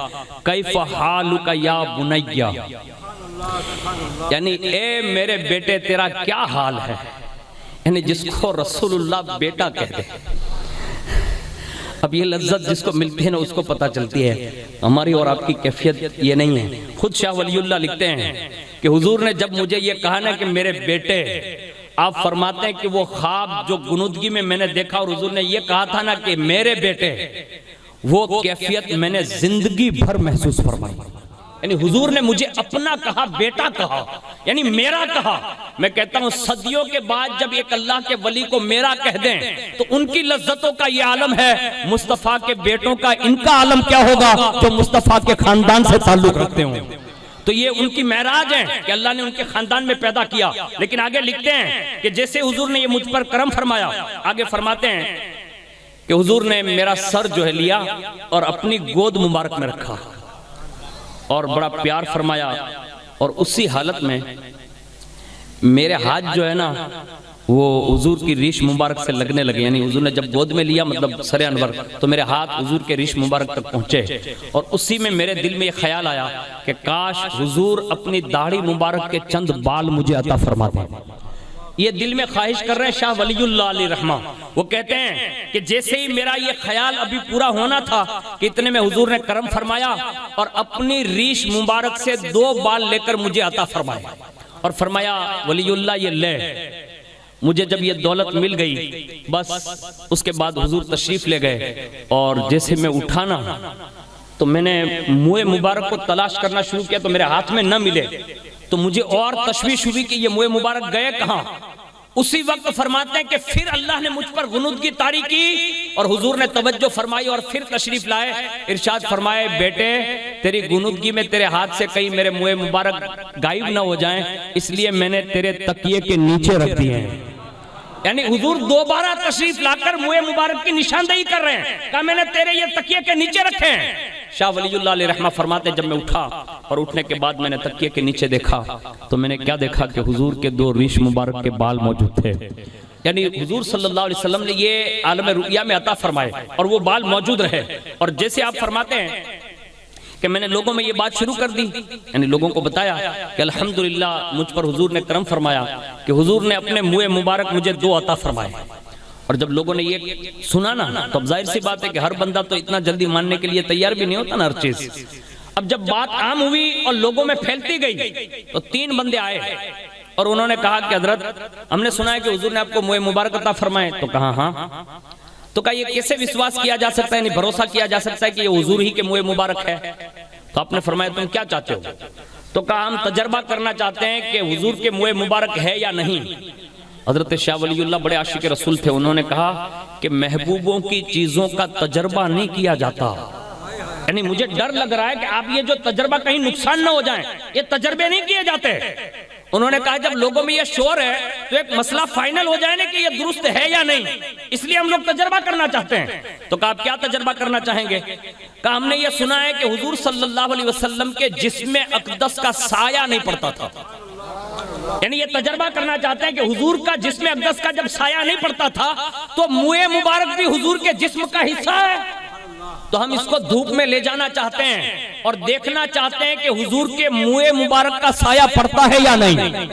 کیف حالک یا بنیا، یعنی اے میرے بیٹے تیرا کیا حال ہے، یعنی جس کو رسول اللہ بیٹا کہتے ہیں۔ اب یہ لذت جس کو ملتی ہے نا اس کو پتہ چلتی ہے، ہماری اور آپ کی کیفیت یہ نہیں ہے۔ خود شاہ ولی اللہ لکھتے ہیں کہ حضور نے جب مجھے یہ کہا نا کہ میرے بیٹے، آپ فرماتے ہیں کہ وہ خواب جو گنودگی میں نے دیکھا اور حضور نے یہ کہا تھا نا کہ میرے بیٹے، وہ کیفیت میں نے زندگی بھر محسوس فرمائی۔ یعنی حضور نے مجھے اپنا کہا، بیٹا کہا، یعنی میرا کہا۔ میں کہتا ہوں صدیوں کے بعد جب ایک اللہ کے ولی کو میرا کہہ دیں تو ان کی لذتوں کا یہ عالم ہے، مصطفیٰ کے بیٹوں کا ان کا عالم کیا ہوگا جو مصطفیٰ کے خاندان سے تعلق رکھتے ہوں۔ تو یہ ان کی معراج ہے کہ اللہ نے ان کے خاندان میں پیدا کیا۔ لیکن آگے لکھتے ہیں کہ جیسے حضور نے یہ مجھ پر کرم فرمایا، آگے فرماتے ہیں کہ حضور نے میرا سر جو ہے لیا اور اپنی گود مبارک میں رکھا اور بڑا پیار فرمایا، اور اسی حالت میں میرے ہاتھ جو ہے نا وہ حضور کی ریش مبارک سے لگنے لگے۔ یعنی حضور نے جب گود میں لیا مطلب سر انور تو میرے ہاتھ حضور کے ریش مبارک تک پہنچے، اور اسی میں میرے دل میں یہ خیال آیا کہ کاش حضور اپنی داڑھی مبارک کے چند بال مجھے عطا فرما دیں۔ یہ دل میں خواہش کر رہے ہیں شاہ ولی اللہ علیہ رحمہ۔ وہ کہتے ہیں کہ جیسے ہی میرا یہ خیال ابھی پورا ہونا تھا کہ اتنے میں حضور نے کرم فرمایا اور اپنی ریش مبارک سے 2 بال لے کر مجھے عطا فرمایا اور فرمایا ولی اللہ یہ لے۔ مجھے جب یہ دولت مل گئی بس اس کے بعد حضور تشریف لے گئے، اور جیسے میں اٹھانا تو میں نے منہ مبارک کو تلاش کرنا شروع کیا تو میرے ہاتھ میں نہ ملے، تو مجھے اور تشویش ہوئی کہ یہ منہ مبارک گئے کہاں۔ اسی وقت فرماتے ہیں کہ پھر اللہ نے مجھ پر غنودگی طاری کی اور حضور نے توجہ فرمائی اور پھر تشریف لائے، ارشاد فرمائے بیٹے تیری غنودگی میں تیرے ہاتھ سے کہیں میرے منہ مبارک غائب نہ ہو جائیں، اس لیے میں نے تیرے تکیے کے نیچے رکھ دیے ہیں۔ یعنی حضور دوبارہ تشریف لا کر منہ مبارک کی نشاندہی کر رہے ہیں، کہا میں نے تیرے یہ تکیے کے نیچے رکھے ہیں۔ شاہ ولی اللہ علیہ رحمہ فرماتے جب میں اٹھا اور اٹھنے کے بعد میں نے تکیے کے نیچے دیکھا تو میں نے کیا دیکھا کہ حضور کے 2 ریش مبارک کے بال موجود تھے۔ یعنی حضور صلی اللہ علیہ وسلم نے یہ عالم رؤیا میں عطا فرمائے اور وہ بال موجود رہے۔ اور جیسے آپ فرماتے ہیں کہ میں نے لوگوں میں یہ بات شروع کر دی، یعنی لوگوں کو بتایا کہ الحمدللہ مجھ پر حضور نے کرم فرمایا کہ حضور نے اپنے منہ مبارک مجھے 2 عطا فرمائے۔ اور جب لوگوں نے یہ سنا نا تو اب ظاہر سی بات ہے کہ ہر بندہ تو اتنا جلدی ماننے کے لیے تیار بھی نہیں ہوتا نا ہر چیز۔ اب جب بات عام ہوئی اور لوگوں میں پھیلتی گئی تو 3 بندے آئے اور انہوں نے کہا کہ حضرت ہم نے سنا ہے کہ حضور نے آپ کو منہ مبارک عطا فرمائے، تو کہا ہاں۔ تو کہا یہ کیسے وشواس کیا جا سکتا ہے، یعنی بھروسہ کیا جا سکتا ہے کہ یہ حضور ہی کے منہ مبارک ہے؟ تو آپ نے فرمایا تم کیا چاہتے ہو؟ تو کہا ہم تجربہ کرنا چاہتے ہیں کہ حضور کے منہ مبارک ہے یا نہیں۔ حضرت شاہ ولی اللہ بڑے عاشق رسول تھے، انہوں نے کہا کہ محبوبوں کی چیزوں کا تجربہ نہیں کیا جاتا، یعنی مجھے ڈر لگ رہا ہے کہ آپ یہ جو تجربہ کہیں نقصان نہ ہو جائیں، یہ تجربے نہیں کیے جاتے۔ انہوں نے کہا جب لوگوں میں یہ شور ہے تو ایک مسئلہ فائنل ہو جائے نا کہ یہ درست ہے یا نہیں، اس لیے ہم لوگ تجربہ کرنا چاہتے ہیں۔ تو کہا آپ کیا تجربہ کرنا چاہیں گے؟ کہا ہم نے یہ سنا ہے کہ حضور صلی اللہ علیہ وسلم کے جسم اقدس کا سایہ نہیں پڑتا تھا، یعنی یہ تجربہ کرنا چاہتے ہیں کہ حضور کا جسم اقدس کا جب سایہ نہیں پڑتا تھا تو منہ مبارک بھی حضور کے جسم کا حصہ ہے، تو ہم اس کو دھوپ میں لے جانا چاہتے ہیں اور دیکھنا چاہتے ہیں کہ حضور کے منہ مبارک کا سایہ پڑتا ہے یا نہیں۔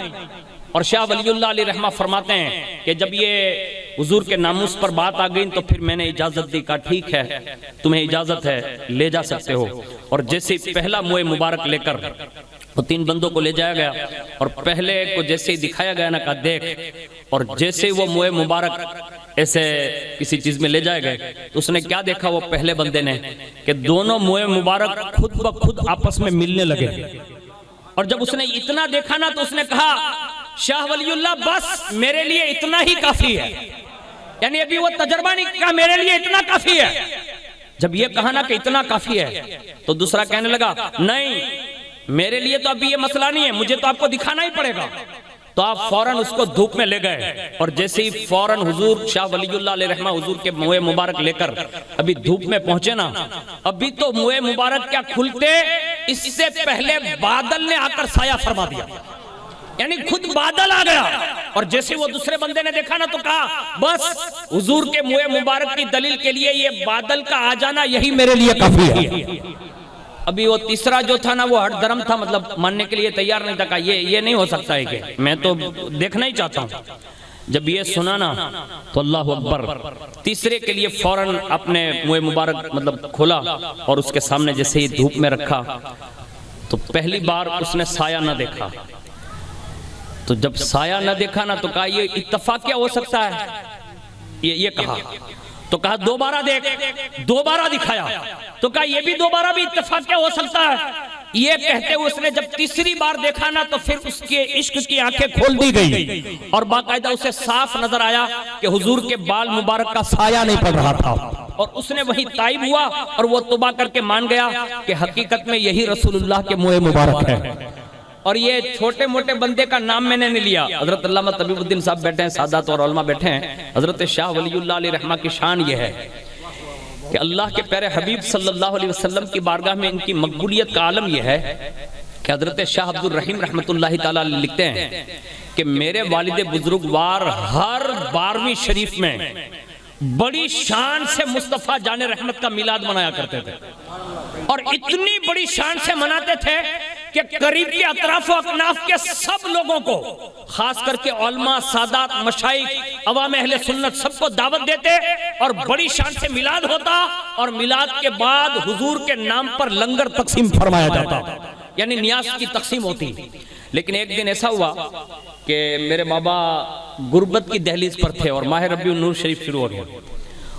اور شاہ ولی اللہ علیہ رحمہ فرماتے ہیں کہ جب یہ حضور کے ناموس پر بات آ گئی تو پھر میں نے اجازت دی، کہا ٹھیک ہے تمہیں اجازت ہے لے جا سکتے ہو۔ اور جیسے پہلا منہ مبارک لے کر وہ 3 بندوں کو لے جایا گیا اور پہلے کو جیسے ہی دکھایا گیا نا کہا دیکھ، اور جیسے وہ منہ مبارک ایسے کسی چیز میں لے جائے گئے تو اس نے کیا دیکھا وہ پہلے بندے نے کہ دونوں منہ مبارک خود بخود آپس میں ملنے لگے، اور جب اس نے اتنا دیکھا نا تو اس نے کہا شاہ ولی اللہ بس میرے لیے اتنا ہی کافی ہے، یعنی ابھی وہ تجربہ نہیں کہا میرے لیے اتنا کافی ہے۔ جب یہ کہا نا کہ اتنا کافی ہے تو دوسرا کہنے لگا نہیں میرے لیے تو ابھی یہ مسئلہ نہیں ہے، مجھے تو آپ کو دکھانا ہی پڑے گا۔ تو آپ فوراً اس کو دھوپ میں لے گئے، اور جیسے ہی فوراً حضور شاہ ولی اللہ علیہ رحمہ حضور کے منہ مبارک لے کر ابھی دھوپ میں پہنچے نا، ابھی تو منہ مبارک کیا کھلتے اس سے پہلے بادل نے آ کر سایہ فرما دیا، یعنی خود بادل آ گیا۔ اور جیسے وہ دوسرے بندے نے دیکھا نا تو کہا بس حضور کے منہ مبارک کی دلیل کے لیے یہ بادل کا آ جانا یہی میرے لیے کافی ہے۔ ابھی وہ تیسرا جو تھا نا وہ ہٹ درم تھا، مطلب ماننے کے لیے تیار نہیں تھا، کہا یہ نہیں ہو سکتا ہے کہ میں تو دیکھنا ہی چاہتا ہوں۔ جب یہ سنا نا تو اللہ اکبر، تیسرے کے لیے فوراً اپنے منہ مبارک مطلب کھولا اور اس کے سامنے جیسے ہی دھوپ میں رکھا تو پہلی بار اس نے سایہ نہ دیکھا، تو جب سایہ نہ دیکھا نا تو کہا یہ اتفاق کیا ہو سکتا ہے، یہ کہا تو کہا دوبارہ دیکھ، دوبارہ دکھایا تو کہا یہ بھی دوبارہ بھی اتفاق کیا ہو سکتا ہے۔ یہ کہتے ہوئے اس نے جب تیسری بار دیکھا نا تو پھر اس کے عشق کی آنکھیں کھول دی گئی اور باقاعدہ اسے صاف نظر آیا کہ حضور کے بال مبارک کا سایہ نہیں پڑ رہا تھا، اور اس نے وہی تائب ہوا اور وہ توبہ کر کے مان گیا کہ حقیقت میں یہی رسول اللہ کے منہ مبارک ہے۔ اور یہ چھوٹے موٹے بندے کا نام میں نے نہیں لیا، حضرت علامہ طبیب الدین صاحب بیٹھے ہیں، سادات اور علماء بیٹھے ہیں، حضرت شاہ ولی اللہ علیہ رحمہ کی شان یہ ہے کہ اللہ کے پیارے حبیب صلی اللہ علیہ وسلم کی بارگاہ میں ان کی مقبولیت کا عالم یہ ہے کہ حضرت شاہ عبد الرحیم رحمۃ اللہ تعالیٰ لکھتے ہیں کہ میرے والد بزرگوار ہر 12ویں شریف میں بڑی شان سے مصطفیٰ جان رحمت کا میلاد منایا کرتے تھے، اور اتنی بڑی شان سے مناتے تھے کہ قریب کے اطراف و اکناف کے سب لوگوں کو، خاص کر کے علماء، سادات، مشائخ، عوام اہل سنت سب کو دعوت دیتے اور بڑی شان سے میلاد ہوتا، اور میلاد کے بعد حضور کے نام پر لنگر تقسیم فرمایا جاتا، یعنی نیاز کی تقسیم ہوتی۔ لیکن ایک دن ایسا ہوا کہ میرے بابا غربت کی دہلیز پر تھے اور ماہ ربیع النور شریف شروع ہو گیا،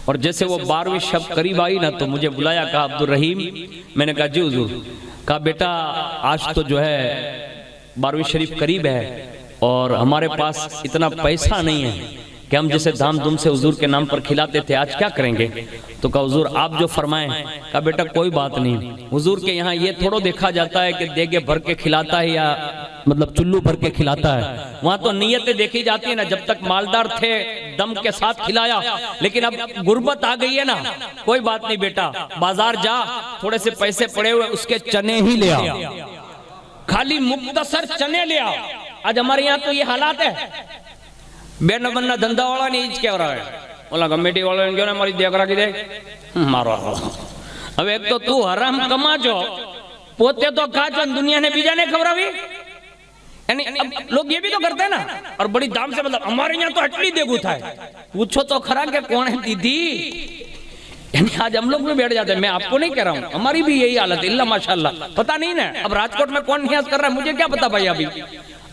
اور جیسے وہ 12ویں شب قریب آئی نا تو مجھے بلایا، کہا عبد الرحیم، میں نے کہا جی حضور، کہا بیٹا آج تو جو ہے 12ویں شریف قریب ہے اور ہمارے پاس اتنا پیسہ نہیں ہے کہ ہم جیسے دھام دھوم سے حضور کے نام پر کھلاتے تھے، آج کیا کریں گے؟ تو کہا حضور آپ جو فرمائیں۔ کہا بیٹا کوئی بات نہیں، حضور کے یہاں یہ تھوڑا دیکھا جاتا ہے کہ دیگے بھر کے کھلاتا ہے یا مطلب چلو بھر کے کھلاتا ہے، وہاں تو نیتیں دیکھی جاتی ہیں نا، جب تک مالدار تھے دم کے ساتھ کھلایا، لیکن اب غربت آ گئی ہے نا، کوئی بات نہیں بیٹا، بازار جا، تھوڑے سے پیسے پڑے ہوئے اس کے چنے ہی لے آ، خالی مختصر چنے لے آ۔ آج ہمارے یہاں تو یہ حالات ہے، بے نبنہ دھندہ والا نہیں کیا ہو رہا ہے، بولا کمیٹی والوں نے کیوں نہ ہماری دیکھ رکھی دے مارو۔ اب ایک تو حرام کما جو پوتے تو کھا جو دنیا نے بیجا نے خبر بھی، یعنی اب لوگ یہ بھی تو کرتے ہیں نا، اور بڑی دام سے مطلب ہمارے یہاں تو ہٹلی دیگو تھا ہے، پوچھو تو کھرا کہ کون ہے دیدی، یعنی آج ہم لوگ بھی بیٹھ جاتے ہیں۔ میں آپ کو نہیں کہہ رہا ہوں، ہماری بھی یہی حالت ہے، اللہ ماشاءاللہ، پتہ نہیں نا اب راجکوٹ میں کون نیاز کر رہا ہے مجھے کیا پتا بھائی۔ ابھی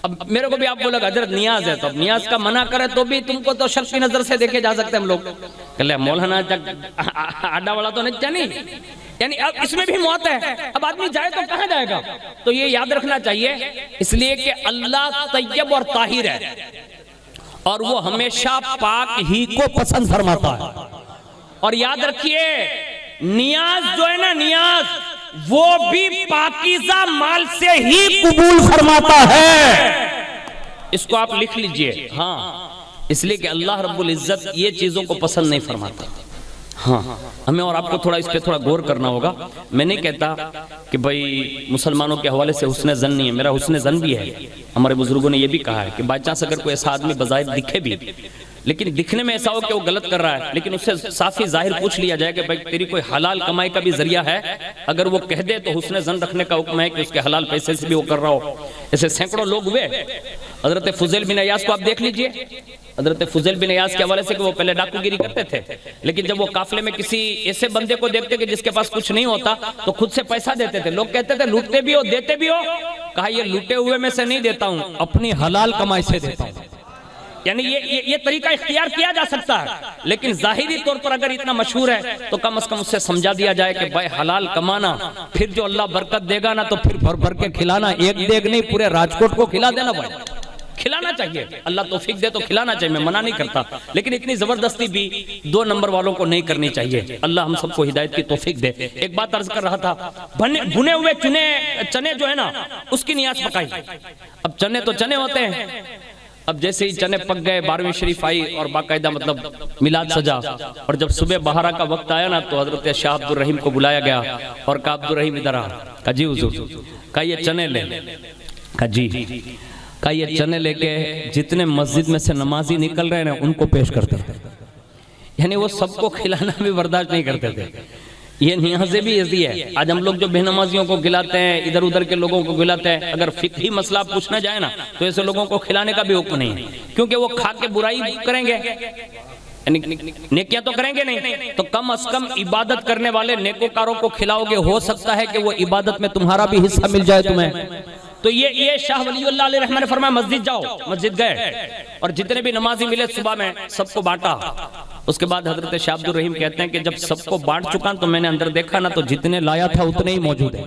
اب میرے کو بھی آپ بولے گا حضرت نیاز ہے، تو اب نیاز کا منع کرے تو بھی تم کو تو شرطی نظر سے دیکھے جا سکتے ہیں ہم لوگ، کہ لے مولانا آڈا والا تو نہیں، یعنی اب اس میں بھی موت ہے، اب آدمی جائے تو کہاں جائے گا؟ تو یہ یاد رکھنا چاہیے، اس لیے کہ اللہ طیب اور طاہر ہے اور وہ ہمیشہ پاک ہی کو پسند فرماتا ہے۔ اور یاد رکھیے نیاز جو ہے نا، نیاز وہ بھی پاکیزہ مال سے ہی قبول فرماتا ہے، اس کو آپ لکھ لیجئے۔ ہاں، اس لیے کہ اللہ رب العزت یہ چیزوں کو پسند نہیں فرماتا۔ ہاں، ہمیں اور آپ کو تھوڑا اس پہ تھوڑا غور کرنا ہوگا۔ میں نہیں کہتا کہ بھئی مسلمانوں کے حوالے سے حسن ظن نہیں ہے، میرا حسن ظن بھی ہے۔ ہمارے بزرگوں نے یہ بھی کہا ہے کہ بائی چانس اگر کوئی ایسا آدمی بظاہر دکھے بھی، لیکن دکھنے میں ایسا ہو کہ وہ غلط کر رہا ہے، لیکن اس سے صافی ظاہر پوچھ لیا جائے کہ بھئی تیری کوئی حلال کمائی کا بھی ذریعہ ہے، اگر وہ کہہ دے تو حسن ظن رکھنے کا حکم ہے کہ اس کے حلال پیسے سے بھی وہ کر رہا ہو۔ ایسے سینکڑوں لوگ ہوئے۔ حضرت فضیل بن عیاض کو آپ دیکھ لیجئے، حضرت فضیل بن عیاض کے حوالے سے کہ وہ پہلے ڈاکو گیری کرتے تھے، لیکن جب وہ قافلے میں کسی ایسے بندے کو دیکھتے کہ جس کے پاس کچھ نہیں ہوتا تو خود سے پیسہ دیتے تھے۔ لوگ کہتے تھے لوٹتے بھی ہو دیتے بھی ہو، کہا یہ لوٹے ہوئے میں سے نہیں دیتا ہوں، اپنی حلال کمائی سے دیتا ہوں۔ یعنی یہ طریقہ اختیار کیا جا سکتا ہے، لیکن ظاہری طور پر اگر اتنا مشہور ہے تو کم از کم اس سے سمجھا دیا جائے کہ بھائی حلال کمانا، پھر جو اللہ برکت دے گا نا تو پھر بھر بھر کے کھلانا، ایک دیگ نہیں پورے راجکوٹ کو کھلا دینا بھائی، کھلانا چاہیے، اللہ توفیق دے تو کھلانا چاہیے، میں منع نہیں کرتا، لیکن اتنی زبردستی بھی 2 نمبر والوں کو نہیں کرنی چاہیے۔ اللہ ہم سب کو ہدایت کی توفیق دے۔ ایک بات عرض کر رہا تھا، بھنے ہوئے چنے جو ہے نا اس کی نیاز پکائی۔ اب چنے تو چنے ہوتے ہیں، اب جیسے ہی چنے پک گئے، 12ویں شریف آئی اور باقاعدہ مطلب میلاد سجا، اور جب صبح بہارا کا وقت آیا نا تو حضرت شاہ عبد الرحیم کو بلایا گیا اور کہا عبد الرحیم ادھر آ، کہا جی حضور، کہا یہ چنے لے، کہا جی، کہا یہ چنے لے کے جتنے مسجد میں سے نمازی نکل رہے ہیں ان کو پیش کرتے ہیں، یعنی وہ سب کو کھلانا بھی برداشت نہیں کرتے تھے۔ یہ نیازیں بھی ایسی ہے، آج ہم لوگ جو بے نمازیوں کو کھلاتے ہیں، ادھر ادھر کے لوگوں کو کھلاتے ہیں، اگر فقہی مسئلہ پوچھنا جائے نا تو ایسے لوگوں کو کھلانے کا بھی حکم نہیں ہے، کیونکہ وہ کھا کے برائی کریں گے، نیکیاں تو کریں گے نہیں، تو کم از کم عبادت کرنے والے نیکوکاروں کو کھلاؤ گے، ہو سکتا ہے کہ وہ عبادت میں تمہارا بھی حصہ مل جائے تمہیں۔ تو یہ شاہ ولی اللہ علیہ رحمہ نے فرمایا مسجد جاؤ، مسجد گئے اور جتنے بھی نمازی ملے صبح میں سب کو بانٹا۔ اس کے بعد حضرت شاہ عبد الرحیم کہتے ہیں کہ جب سب کو بانٹ چکا تو میں نے اندر دیکھا نا تو جتنے لایا تھا اتنے ہی موجود ہیں۔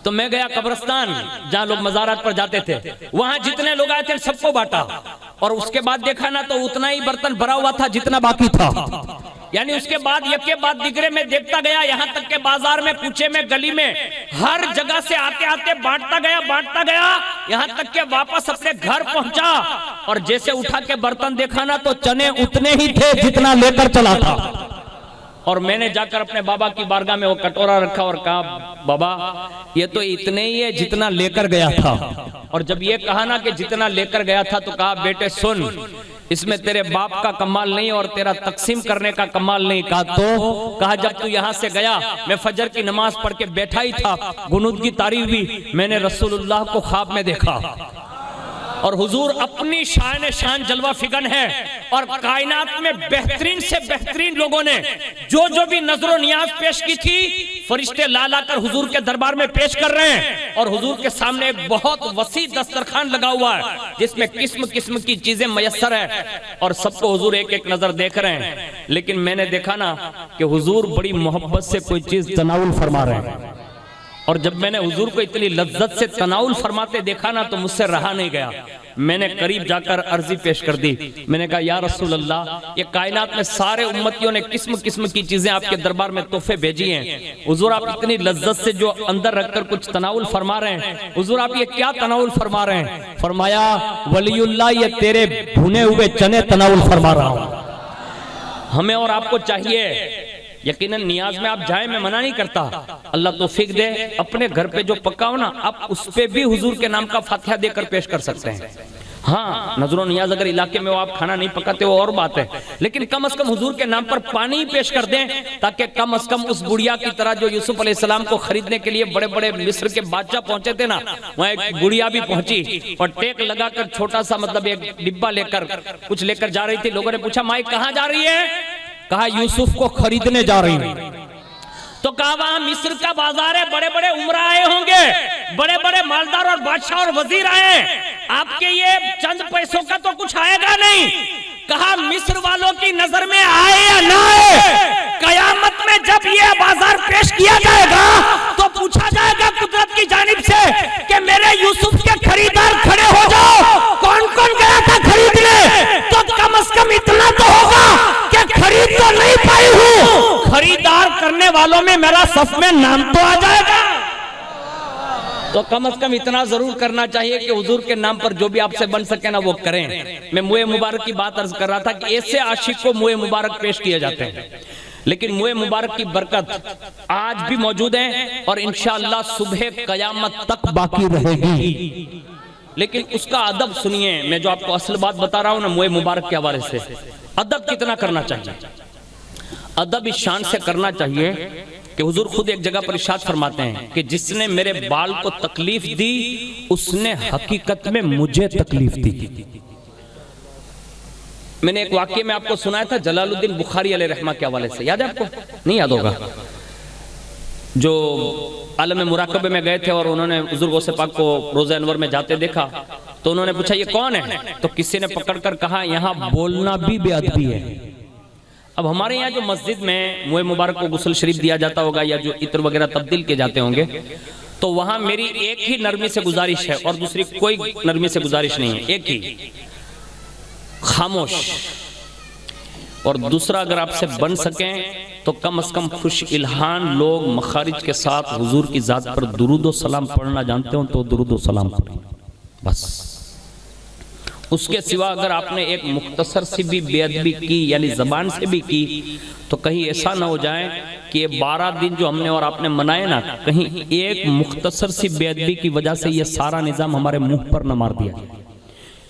تو میں گیا قبرستان جہاں لوگ مزارات پر جاتے تھے، وہاں جتنے لوگ آئے تھے سب کو بانٹا، اور اس کے بعد دیکھا نا تو اتنا ہی برتن بھرا ہوا تھا جتنا باقی تھا۔ یعنی اس کے بعد یک کے بعد دیگرے میں دیکھتا گیا، یہاں تک کہ بازار میں، کوچے میں، گلی میں، ہر جگہ سے آتے آتے بانٹتا گیا، یہاں تک کہ واپس اپنے گھر پہنچا اور جیسے اٹھا کے برتن دیکھا نا تو چنے اتنے ہی تھے جتنا لے کر چلا تھا۔ اور میں نے جا کر اپنے بابا کی بارگاہ میں وہ کٹورا رکھا اور کہا بابا یہ تو اتنے ہی ہے جتنا لے کر گیا تھا۔ اور جب یہ کہا نا کہ جتنا لے کر گیا تھا تو کہا بیٹے سن، اس میں تیرے باپ کا کمال نہیں اور تیرا تقسیم کرنے کا کمال نہیں۔ کہا جب تو یہاں سے گیا میں فجر کی نماز پڑھ کے بیٹھا ہی تھا، قنوت کی تعریف بھی میں نے رسول اللہ کو خواب میں دیکھا، اور حضور اپنی شان جلوہ فگن ہے، اور کائنات میں بہترین سے بہترین لوگوں نے جو بھی نظر و نیاز پیش کی تھی فرشتے لا کر حضور کے دربار میں پیش کر رہے ہیں، اور حضور کے سامنے ایک بہت وسیع دسترخوان لگا ہوا ہے جس میں قسم قسم کی چیزیں میسر ہے، اور سب کو حضور ایک ایک نظر دیکھ رہے ہیں۔ لیکن میں نے دیکھا نا کہ حضور بڑی محبت سے کوئی چیز تناول فرما رہے ہیں، اور جب میں نے حضور کو اتنی لذت سے تناول فرماتے دیکھا نا تو مجھ سے رہا نہیں گیا، میں نے قریب جا کر عرضی پیش کر دی، میں نے کہا یا رسول اللہ یہ کائنات میں سارے امتیوں نے قسم قسم کی چیزیں آپ کے دربار میں تحفے بھیجی ہیں، حضور آپ اتنی لذت سے جو اندر رکھ کر کچھ تناول فرما رہے ہیں، حضور آپ یہ کیا تناول فرما رہے ہیں؟ فرمایا ولی اللہ یہ تیرے بھنے ہوئے چنے تناول فرما رہا ہوں۔ ہمیں اور آپ کو چاہیے یقیناً نیاز میں آپ جائیں، میں منع نہیں کرتا، اللہ توفیق دے، اپنے گھر پہ جو پکاؤ نا آپ اس پہ بھی حضور کے نام کا فاتحہ دے کر پیش کر سکتے ہیں۔ ہاں نظر و نیاز اگر علاقے میں وہ آپ کھانا نہیں پکاتے وہ اور بات ہے، لیکن کم از کم حضور کے نام پر پانی پیش کر دیں، تاکہ کم از کم اس بڑیا کی طرح جو یوسف علیہ السلام کو خریدنے کے لیے بڑے بڑے مصر کے بادشاہ پہنچے تھے نا، وہاں ایک بڑیا بھی پہنچی اور ٹیک لگا کر چھوٹا سا مطلب ایک ڈبہ لے کر کچھ لے کر جا رہی تھی۔ لوگوں نے پوچھا مائی کہاں جا رہی ہے؟ کہا یوسف کو خریدنے جا رہی ہوں۔ تو کہا وہاں مصر کا بازار ہے، بڑے بڑے عمرہ آئے ہوں گے، بڑے بڑے مالدار اور بادشاہ اور وزیر آئے، آپ کے یہ چند پیسوں کا تو کچھ آئے گا نہیں۔ کہا مصر والوں کی نظر میں آئے یا نہ آئے، قیامت میں جب یہ بازار پیش کیا جائے گا تو پوچھا جائے گا قدرت کی جانب سے کہ میرے یوسف کے خریدار کھڑے ہو جاؤ، کون کون گیا تھا خریدنے؟ تو کم از کم اتنا تو ہوگا کہ خرید تو نہیں پائی ہوں، خریدار کرنے والوں میں میرا صف میں نام تو آ جائے گا۔ تو کم از کم اتنا ضرور کرنا چاہیے کہ حضور کے نام پر جو بھی آپ سے بن سکے نا وہ کریں۔ میں موئے مبارک کی بات عرض کر رہا تھا کہ ایسے عاشق کو موئے مبارک پیش کیے جاتے ہیں، لیکن موئے مبارک کی برکت آج بھی موجود ہے اور انشاءاللہ صبح قیامت تک باقی رہے گی۔ لیکن اس کا ادب سنیے، میں جو آپ کو اصل بات بتا رہا ہوں نا موئے مبارک کے حوالے سے، ادب کتنا کرنا چاہیے؟ ادب اس شان سے کرنا چاہیے کہ حضور خود ایک جگہ پر ارشاد فرماتے ہیں کہ جس نے میرے بال کو تکلیف دی اس نے حقیقت میں مجھے تکلیف دی۔ میں نے ایک واقعے میں آپ کو سنایا تھا جلال الدین بخاری علیہ رحمہ کے حوالے سے، یاد ہے آپ کو؟ نہیں یاد ہوگا۔ جو عالم مراقبے میں گئے تھے اور انہوں نے حضور غوث پاک کو روضہ انور میں جاتے دیکھا تو انہوں نے پوچھا یہ کون ہے؟ تو کسی نے پکڑ کر کہا یہاں بولنا بھی بے ادبی ہے۔ اب ہمارے یہاں جو مسجد میں موئے مبارک کو غسل شریف دیا جاتا ہوگا یا جو عطر وغیرہ تبدیل کیے جاتے ہوں گے، تو وہاں میری ایک ہی نرمی سے گزارش ہے اور دوسری کوئی نرمی سے گزارش نہیں ہے، ایک ہی، خاموش۔ اور دوسرا اگر آپ سے بن سکیں تو کم از کم خوش الہان لوگ مخارج کے ساتھ حضور کی ذات پر درود و سلام پڑھنا جانتے ہوں تو درود و سلام پڑھیں، بس۔ اس کے سوا اگر آپ نے ایک مختصر سی بھی بے ادبی کی یعنی زبان سے بھی کی تو کہیں ایسا نہ ہو جائے کہ یہ 12 دن جو ہم نے اور آپ نے منائے نا، کہیں ایک مختصر سی بے ادبی کی وجہ سے یہ سارا نظام ہمارے منہ پر نہ مار دیا۔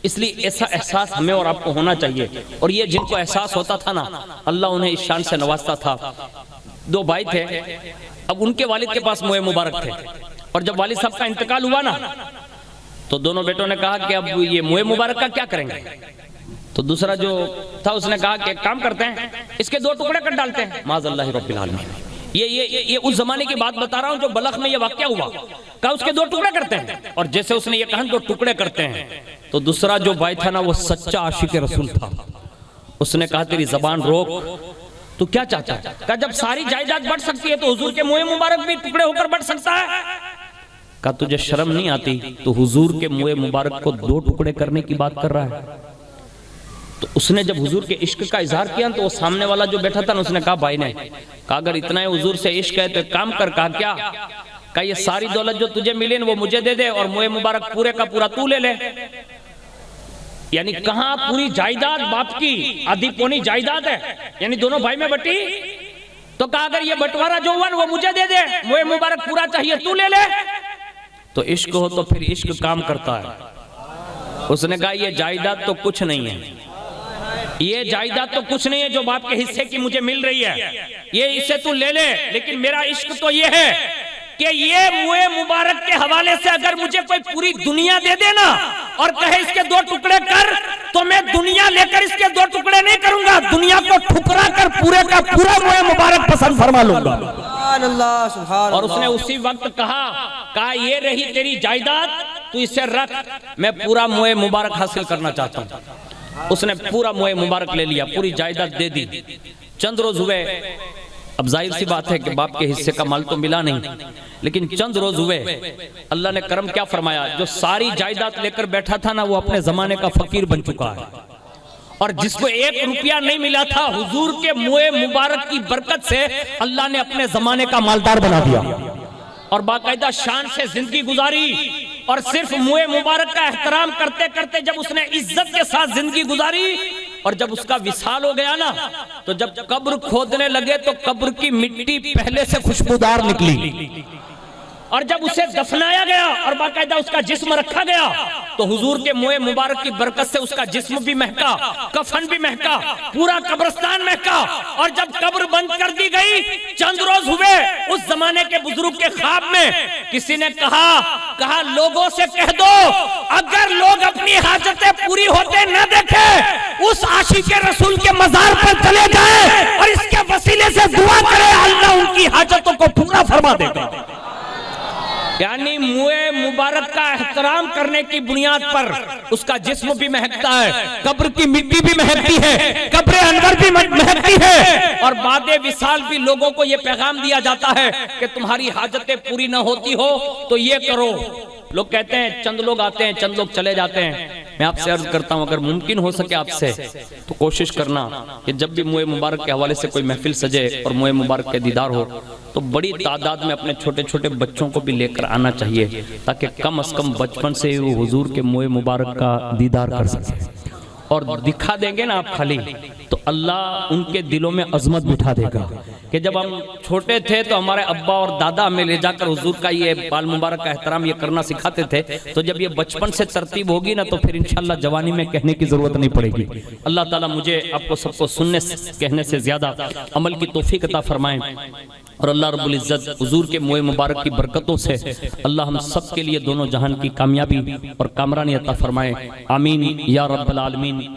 اس لیے ایسا احساس ہمیں اور آپ کو ہونا چاہیے، اور یہ جن کو احساس ہوتا تھا نا، اللہ انہیں اس شان سے نوازتا تھا۔ 2 بھائی تھے، اب ان کے والد کے پاس موئے مبارک تھے، اور جب والد صاحب کا انتقال ہوا نا تو دونوں بیٹوں نے کہا کہ اب یہ موئے مبارک کا کیا کریں گے؟ تو دوسرا جو تھا اس نے کہا کہ ایک کام کرتے ہیں، اس کے 2 ٹکڑے کر ڈالتے ہیں۔ معاذ اللہ رب العالمین، یہ اس زمانے کی بات بتا رہا ہوں جو بلخ میں یہ واقعہ ہوا، کہا اس کے 2 ٹکڑے کرتے ہیں، اور جیسے اس نے یہ کہا 2 ٹکڑے کرتے ہیں تو دوسرا جو بھائی تھا نا وہ سچا عاشق رسول تھا، اس نے کہا تیری زبان روک، تو کیا چاہتا ہے؟ کہا جب ساری جائیداد بڑھ سکتی ہے تو حضور کے موئے مبارک بھی ٹکڑے ہو کر بڑھ سکتا ہے۔ کہا تجھے شرم نہیں آتی؟ تو حضور کے موئے مبارک کو 2 ٹکڑے کرنے کی بات کر رہا ہے۔ تو اس نے جب حضور کے عشق کا اظہار کیا تو وہ سامنے والا جو بیٹھا تھا نا اس نے کہا بھائی نے کہا اگر اتنا ہے حضور سے عشق ہے تو ایک کام کر۔ کہا کیا؟ کہا یہ ساری دولت جو تجھے ملی وہ مجھے دے دے اور موئے مبارک پورے کا پورا تو لے لے۔ یعنی کہاں پوری جائیداد باپ کی آدھی پونی جائیداد ہے، یعنی دونوں بھائی میں بٹی، تو کہا اگر یہ بٹوارا جو ہوا وہ مجھے دے دے، موئے مبارک پورا چاہیے تو لے لے۔ تو عشق ہو تو پھر عشق کام کرتا ہے۔ اس نے کہا یہ جائیداد تو کچھ نہیں ہے، یہ جائیداد تو کچھ نہیں ہے جو باپ کے حصے کی مجھے مل رہی ہے، یہ اسے تو لے لے، لیکن میرا عشق تو یہ ہے کہ یہ موئے مبارک کے حوالے سے اگر مجھے کوئی پوری دنیا دے دینا اور کہے اس کے 2 ٹکڑے کر، تو میں دنیا لے کر اس کے 2 ٹکڑے نہیں کروں گا، دنیا کو ٹھکرا کر پورے کا پورا موئے مبارک پسند فرما لوں گا۔ سبحان اللہ، سبحان اللہ۔ اور اس نے اسی وقت کہا یہ رہی تیری جائیداد، تو اسے رکھ، میں پورا موئے مبارک حاصل کرنا چاہتا ہوں۔ اس نے پورا موئے مبارک لے لیا، پوری جائیداد دے دی۔ چند روز ہوئے، اب ظاہر سی بات ہے کہ باپ کے حصے کا مال تو ملا نہیں، لیکن چند روز ہوئے اللہ نے کرم کیا فرمایا، جو ساری جائیداد لے کر بیٹھا تھا نا وہ اپنے زمانے کا فقیر بن چکا ہے، اور جس کو 1 روپیہ نہیں ملا تھا حضور کے موئے مبارک کی برکت سے اللہ نے اپنے زمانے کا مالدار بنا دیا، اور باقاعدہ شان سے زندگی گزاری، اور صرف موئے مبارک کا احترام کرتے کرتے جب اس نے عزت کے ساتھ زندگی گزاری، اور جب اس کا وصال ہو گیا نا تو جب قبر کھودنے لگے تو قبر کی مٹی پہلے سے خوشبودار نکلی، اور جب اسے دفنایا گیا اور باقاعدہ اس کا جسم رکھا گیا تو حضور کے موئے مبارک کی برکت سے اس کا جسم بھی مہکا، کفن بھی مہکا، پورا قبرستان مہکا، اور جب قبر بند کر دی گئی چند روز ہوئے اس زمانے کے بزرگ کے خواب میں کسی نے کہا لوگوں سے کہہ دو اگر لوگ اپنی حاجتیں پوری ہوتے نہ دیکھیں اس عاشق رسول کے مزار پر چلے جائیں اور اس کے وسیلے سے دعا کرے اللہ ان کی حاجتوں کو پورا فرما دے گا۔ یعنی موئے مبارک کا احترام کرنے کی بنیاد پر اس کا جسم بھی مہکتا ہے، قبر کی مٹی بھی مہکتی ہے، قبر انور بھی مہکتی ہے، اور بعد وصال بھی لوگوں کو یہ پیغام دیا جاتا ہے کہ تمہاری حاجتیں پوری نہ ہوتی ہو تو یہ کرو۔ لوگ کہتے ہیں چند لوگ آتے ہیں چند لوگ چلے جاتے ہیں، میں آپ سے عرض کرتا ہوں اگر ممکن ہو سکے آپ سے تو کوشش کرنا کہ جب بھی موئے مبارک کے حوالے سے کوئی محفل سجے اور موئے مبارک کے دیدار ہو تو بڑی تعداد میں اپنے چھوٹے چھوٹے بچوں کو بھی لے کر آنا چاہیے تاکہ کم از کم بچپن سے وہ حضور کے موئے مبارک کا دیدار کر سکے، اور دکھا دیں گے نا آپ خالی تو اللہ ان کے دلوں میں عظمت بٹھا دے گا کہ جب ہم چھوٹے تھے تو ہمارے ابا اور دادا ہمیں لے جا کر حضور کا یہ بال مبارک کا احترام یہ کرنا سکھاتے تھے، تو جب یہ بچپن سے ترتیب ہوگی نا تو پھر انشاءاللہ جوانی میں کہنے کی ضرورت نہیں پڑے گی۔ اللہ تعالیٰ مجھے آپ کو سب کو سننے کہنے سے زیادہ عمل کی توفیق عطا فرمائیں، اور اللہ رب العزت حضور کے موئے مبارک کی برکتوں سے اللہ ہم سب کے لیے دونوں جہان کی کامیابی اور کامرانی عطا فرمائے، آمین یا رب العالمین۔